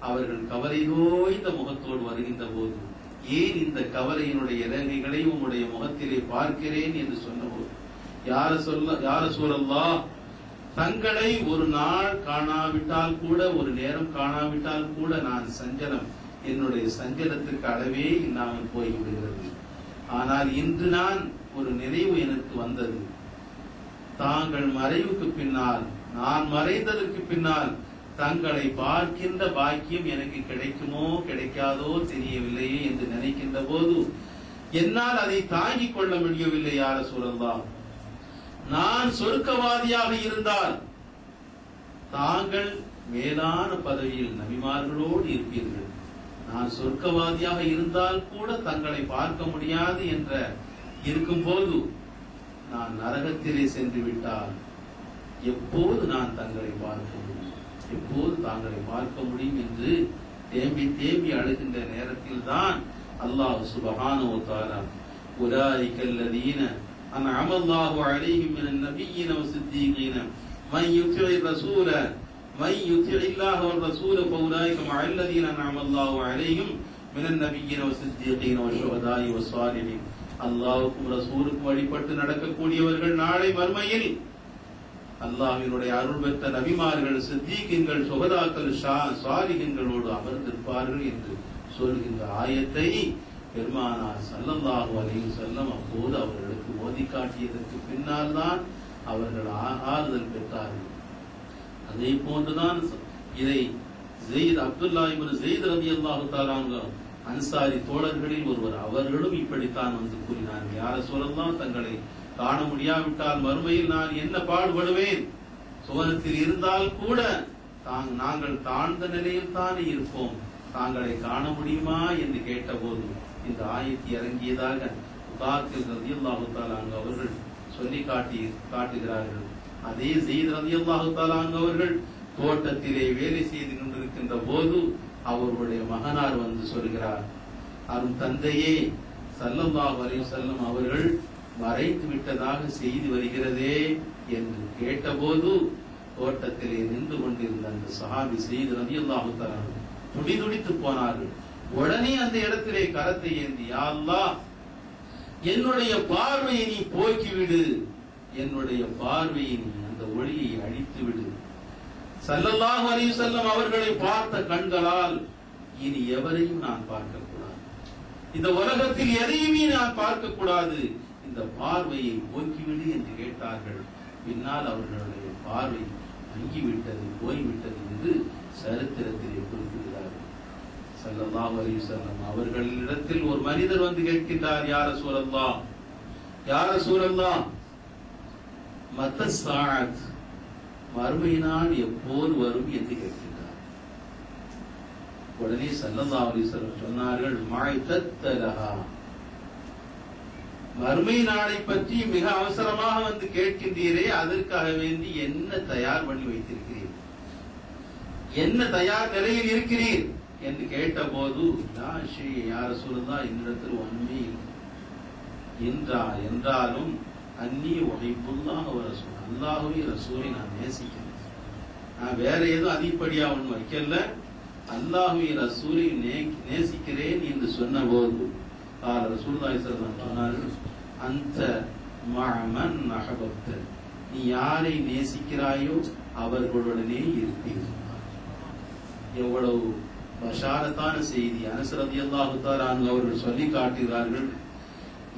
அவர்கள் கவலை நோய்ந்த முகத்தோடு வருகின்ற போது, ஏன் இந்த கவலையினுடைய இறங்கைகளை உங்களுடைய முகத்திலே பார்க்கிறேன் என்று சொன்னபோது, யார ரசூலல்லாஹ், தங்களை ஒரு நாள் காணாவிட்டால் கூட, ஒரு நேரம் காணாவிட்டால் கூட நான் சஞ்சலம், என்னுடைய சஞ்சலத்துக்கு அளவே இல்லாமல் போய்விடுகிறது. ஆனால் இன்று நான் ஒரு நினைவு எனக்கு வந்தது. தாங்கள் மறைவுக்கு பின்னால், நான் மறைந்ததற்கு பின்னால் தங்களை பார்க்கின்ற பாக்கியம் எனக்கு கிடைக்குமோ கிடைக்காதோ தெரியவில்லையே என்று நினைக்கின்ற போது என்னால் அதை தாங்கிக் கொள்ள முடியவில்லை. யா ரசூலல்லாஹ், நான் சொர்க்கவாதியாக இருந்தால் தாங்கள் மேலான பதவியில் நபிமார்களோடு இருப்பீர்கள், நான் சொர்க்கவாதியாக இருந்தால் கூட தங்களை பார்க்க முடியாது என்ற இருக்கும்போது நான் நரகத்திலே சென்று விட்டால் எப்போது நான் தங்களை பார்க்க முடியும், எப்போது தாங்களை பார்க்க முடியும் என்று தேம்பி தேம்பி அழுகின்ற நேரத்தில் தான் அல்லாஹ் சுப்ஹானஹு வ தஆலா உலாயிகல் லதீன அன்அம அல்லாஹு அலைஹிம் மினன் நபிய்யின வஸ்ஸித்தீகீன மன் யுத்திஇர் ரசூல மன் யுத்திஇல்லாஹ வர் ரசூல ஃபஉலாயிக மஅல் லதீன அன்அம அல்லாஹு அலைஹிம் மினன் நபிய்யின வஸ்ஸித்தீகீன வஷ்ஷுஹதாஇ வஸ்ஸாலிஹீன். அல்லாஹ்வுக்கும் ரசூலுக்கும் வழிபட்டு நடக்கக்கூடியவர்கள் நாளை மறுமையில் அல்லாஹ்வினுடைய அருள் பெற்ற நபிமார்கள், சித்தீகீன்கள், சுஹதாக்கள், சாலிஹீன்களோடு அமர்ந்திருப்பார்கள் என்று சொல்கின்ற ஆயத்தை பெருமானார் ஸல்லல்லாஹு அலைஹி வஸல்லம் அப்போது அவர்களுக்கு ஓதி காட்டியதற்கு பின்னால் தான் அவர்கள் ஆறுதல் பெற்றார்கள். அதே போன்றுதான் இதை அப்துல்லா இப்னு ஸைத் ரலியல்லாஹு தஆலா அன்சாரி தோழர்களில் ஒருவர், அவர்களும் இப்படித்தான் வந்து கூறினார்கள், யா ரசூலல்லாஹ், தங்களை காண முடியாவிட்டால் மறுமையில் நான் என்ன பாடுபடுவேன், சுவனத்தில் இருந்தால் கூட நாங்கள் தாழ்ந்த நிலையில் தானே இருப்போம், தாங்களை காண முடியுமா என்று கேட்டபோது இந்த ஆயத்தை இறங்கியதாக முகாத்தில் ரலியல்லாஹு தஆலா அவர்கள் சொல்லி காட்டுகிறார்கள். அதே ஸைத் ரலியல்லாஹு தஆலா அவர்கள் தோட்டத்திலே வேலை செய்து கொண்டிருக்கின்ற போது அவருடைய மகனார் வந்து சொல்கிறார், அரும் தந்தையே, ஸல்லல்லாஹு அலைஹி வஸல்லம் அவர்கள் மறைத்து விட்டதாக செய்தி வருகிறதே என்று கேட்டபோது தோட்டத்திலே நின்று கொண்டிருந்த அந்த சஹாபி ஸைத் ரலியல்லாஹு தஆலா துடிதுடித்து போனார்கள். உடனே அந்த இடத்திலே கரத்தை ஏந்தி, யா அல்லாஹ், என்னுடைய பார்வையை நீ போக்கிவிடு, என்னுடைய பார்வையை நீ அந்த ஒளியை அழித்து விடு. ஸல்லல்லாஹு அலைஹி வஸல்லம் அவர்களை பார்த்த கண்களால் இனி எவரையும் நான் பார்க்க கூடாது, இந்த உலகத்தில் எதையுமே நான் பார்க்க கூடாது, இந்த பார்வையை போக்கிவிடு என்று கேட்டார்கள். பின்னால் அவர்களுடைய பார்வை மங்கிவிட்டது, போய்விட்டது என்று சரித்திரத்திலே குறிப்பிடுகிறார்கள். ஸல்லல்லாஹு அலைஹி வஸல்லம் அவர்களிடத்தில் ஒரு மனிதர் வந்து கேட்கின்றார், யா ரசூலல்லாஹ், யா ரசூலல்லாஹ், மத்த ஸாஅத், மறுமை நாள் எப்போது வரும் என்று கேட்கின்றார். உடனே ஸல்லல்லாஹு அலைஹி வஸல்லம் சொன்னார்கள், மஅதத்தலஹா, மறுமை நாளை பற்றி மிக அவசரமாக வந்து கேட்கின்றீரே, அதற்காக வேண்டி என்ன தயார் பண்ணி வைத்திருக்கிறீர், என்ன தயார் நிலையில் இருக்கிறீர் என்று கேட்டபோது, யா ரசூலல்லாஹ், என்னிடத்தில் ஒன்றுமே இல்லை என்றாலும் அன்னி உஹிப்புல்லாஹ வ ரசூல், அல்லாஹ்வை ரசூலை நான் நேசிக்கிறேன், நான் வேற எதுவும் அதிகப்படியா ஒன்று வைக்கல, அல்லாஹ்வை ரசூலை நேசிக்கிறேன் என்று சொன்னபோது ரசூலுல்லாஹி ஸல்லல்லாஹு அலைஹி வஸல்லம் சொன்னார்கள், அந்த மஅமன் அஹபப்த, நீ யாரை நேசிக்கிறாயோ அவர்களுடனே இருப்பீர்கள். எவ்வளவு பஷாரத்தான செய்தி! அனஸ் ரலியல்லாஹு தஆலா அவர்கள் சொல்லி காட்டுகிறார்கள்.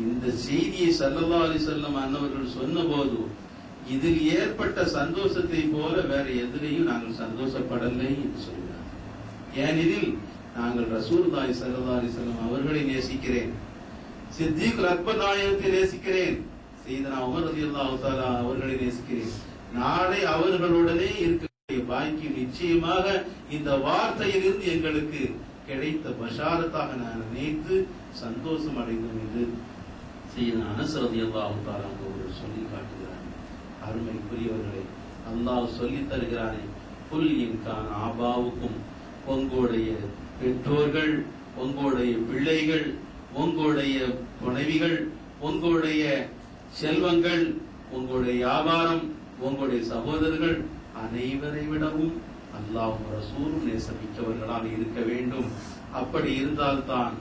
இந்த செய்தியை ஸல்லல்லாஹு அலைஹி வஸல்லம் அன்னவர்கள் சொன்னபோது இதில் ஏற்பட்ட சந்தோஷத்தை போல வேற எதிலையும் நாங்கள் சந்தோஷப்படலை என்று சொல்கிறார். ஏனெனில் நாங்கள் ரசூலுல்லாஹி ஸல்லல்லாஹு அலைஹி வஸல்லம் அவர்களை நேசிக்கிறேன், சித்தீக் அக்பர் நாயகத்தை நேசிக்கிறேன், சையதுனா உமர் ரலியல்லாஹு தஆலா அவர்களை நேசிக்கிறேன், நாளை அவர்களுடனே இருக்கக்கூடிய பாக்கியம் நிச்சயமாக இந்த வார்த்தையிலிருந்து எங்களுக்கு கிடைத்த பஷாரத்தாக நான் நினைத்து சந்தோஷம் அடைந்தோம் என்று சையதுனா அனஸ் ரலியல்லாஹு தஆலா அவர்கள் சொல்லி காட்டுகிறார்கள். அருமைக்குரியவர்களை, அல்லாஹ் சொல்லி தருகிறானே, புல் இன்கான் ஆபாவுக்கும், உங்களுடைய பெற்றோர்கள், உங்களுடைய பிள்ளைகள், உங்களுடைய துணைவிகள், உங்களுடைய செல்வங்கள், உங்களுடைய வியாபாரம், உங்களுடைய சகோதரர்கள் அனைவரை விடவும் அல்லாஹ்வும் ரசூலும் நேசமிக்கவர்களாக இருக்க வேண்டும். அப்படி இருந்தால்தான்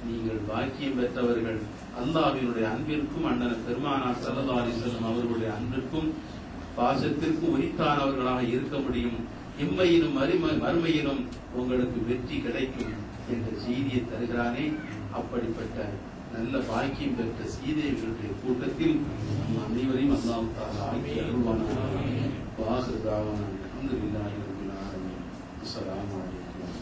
நீங்கள் பாக்கியம் பெற்றவர்கள். அல்லாஹ்வினுடைய அன்பிற்கும் அண்ணன் பெருமானார் ஸல்லல்லாஹு அலைஹி வஸல்லம் அவர்களுடைய அன்பிற்கும் பாசத்திற்கும் உரித்தானவர்களாக இருக்க முடியும். இம்மையிலும் மறுமையிலும் உங்களுக்கு வெற்றி கிடைக்கும் என்ற செய்தியை தருகிறானே, அப்படிப்பட்ட நல்ல பாக்கியம் பெற்ற சீதேவிகளுடைய கூட்டத்தில் நம் அனைவரையும் அல்லாஹ் தஆலா ஆக்கி அருள்வானாக. வாஹிரு தாவானா அல்ஹம்துலில்லாஹி ரப்பில் ஆலமீன். அஸ்ஸலாமு அலைக்கும்.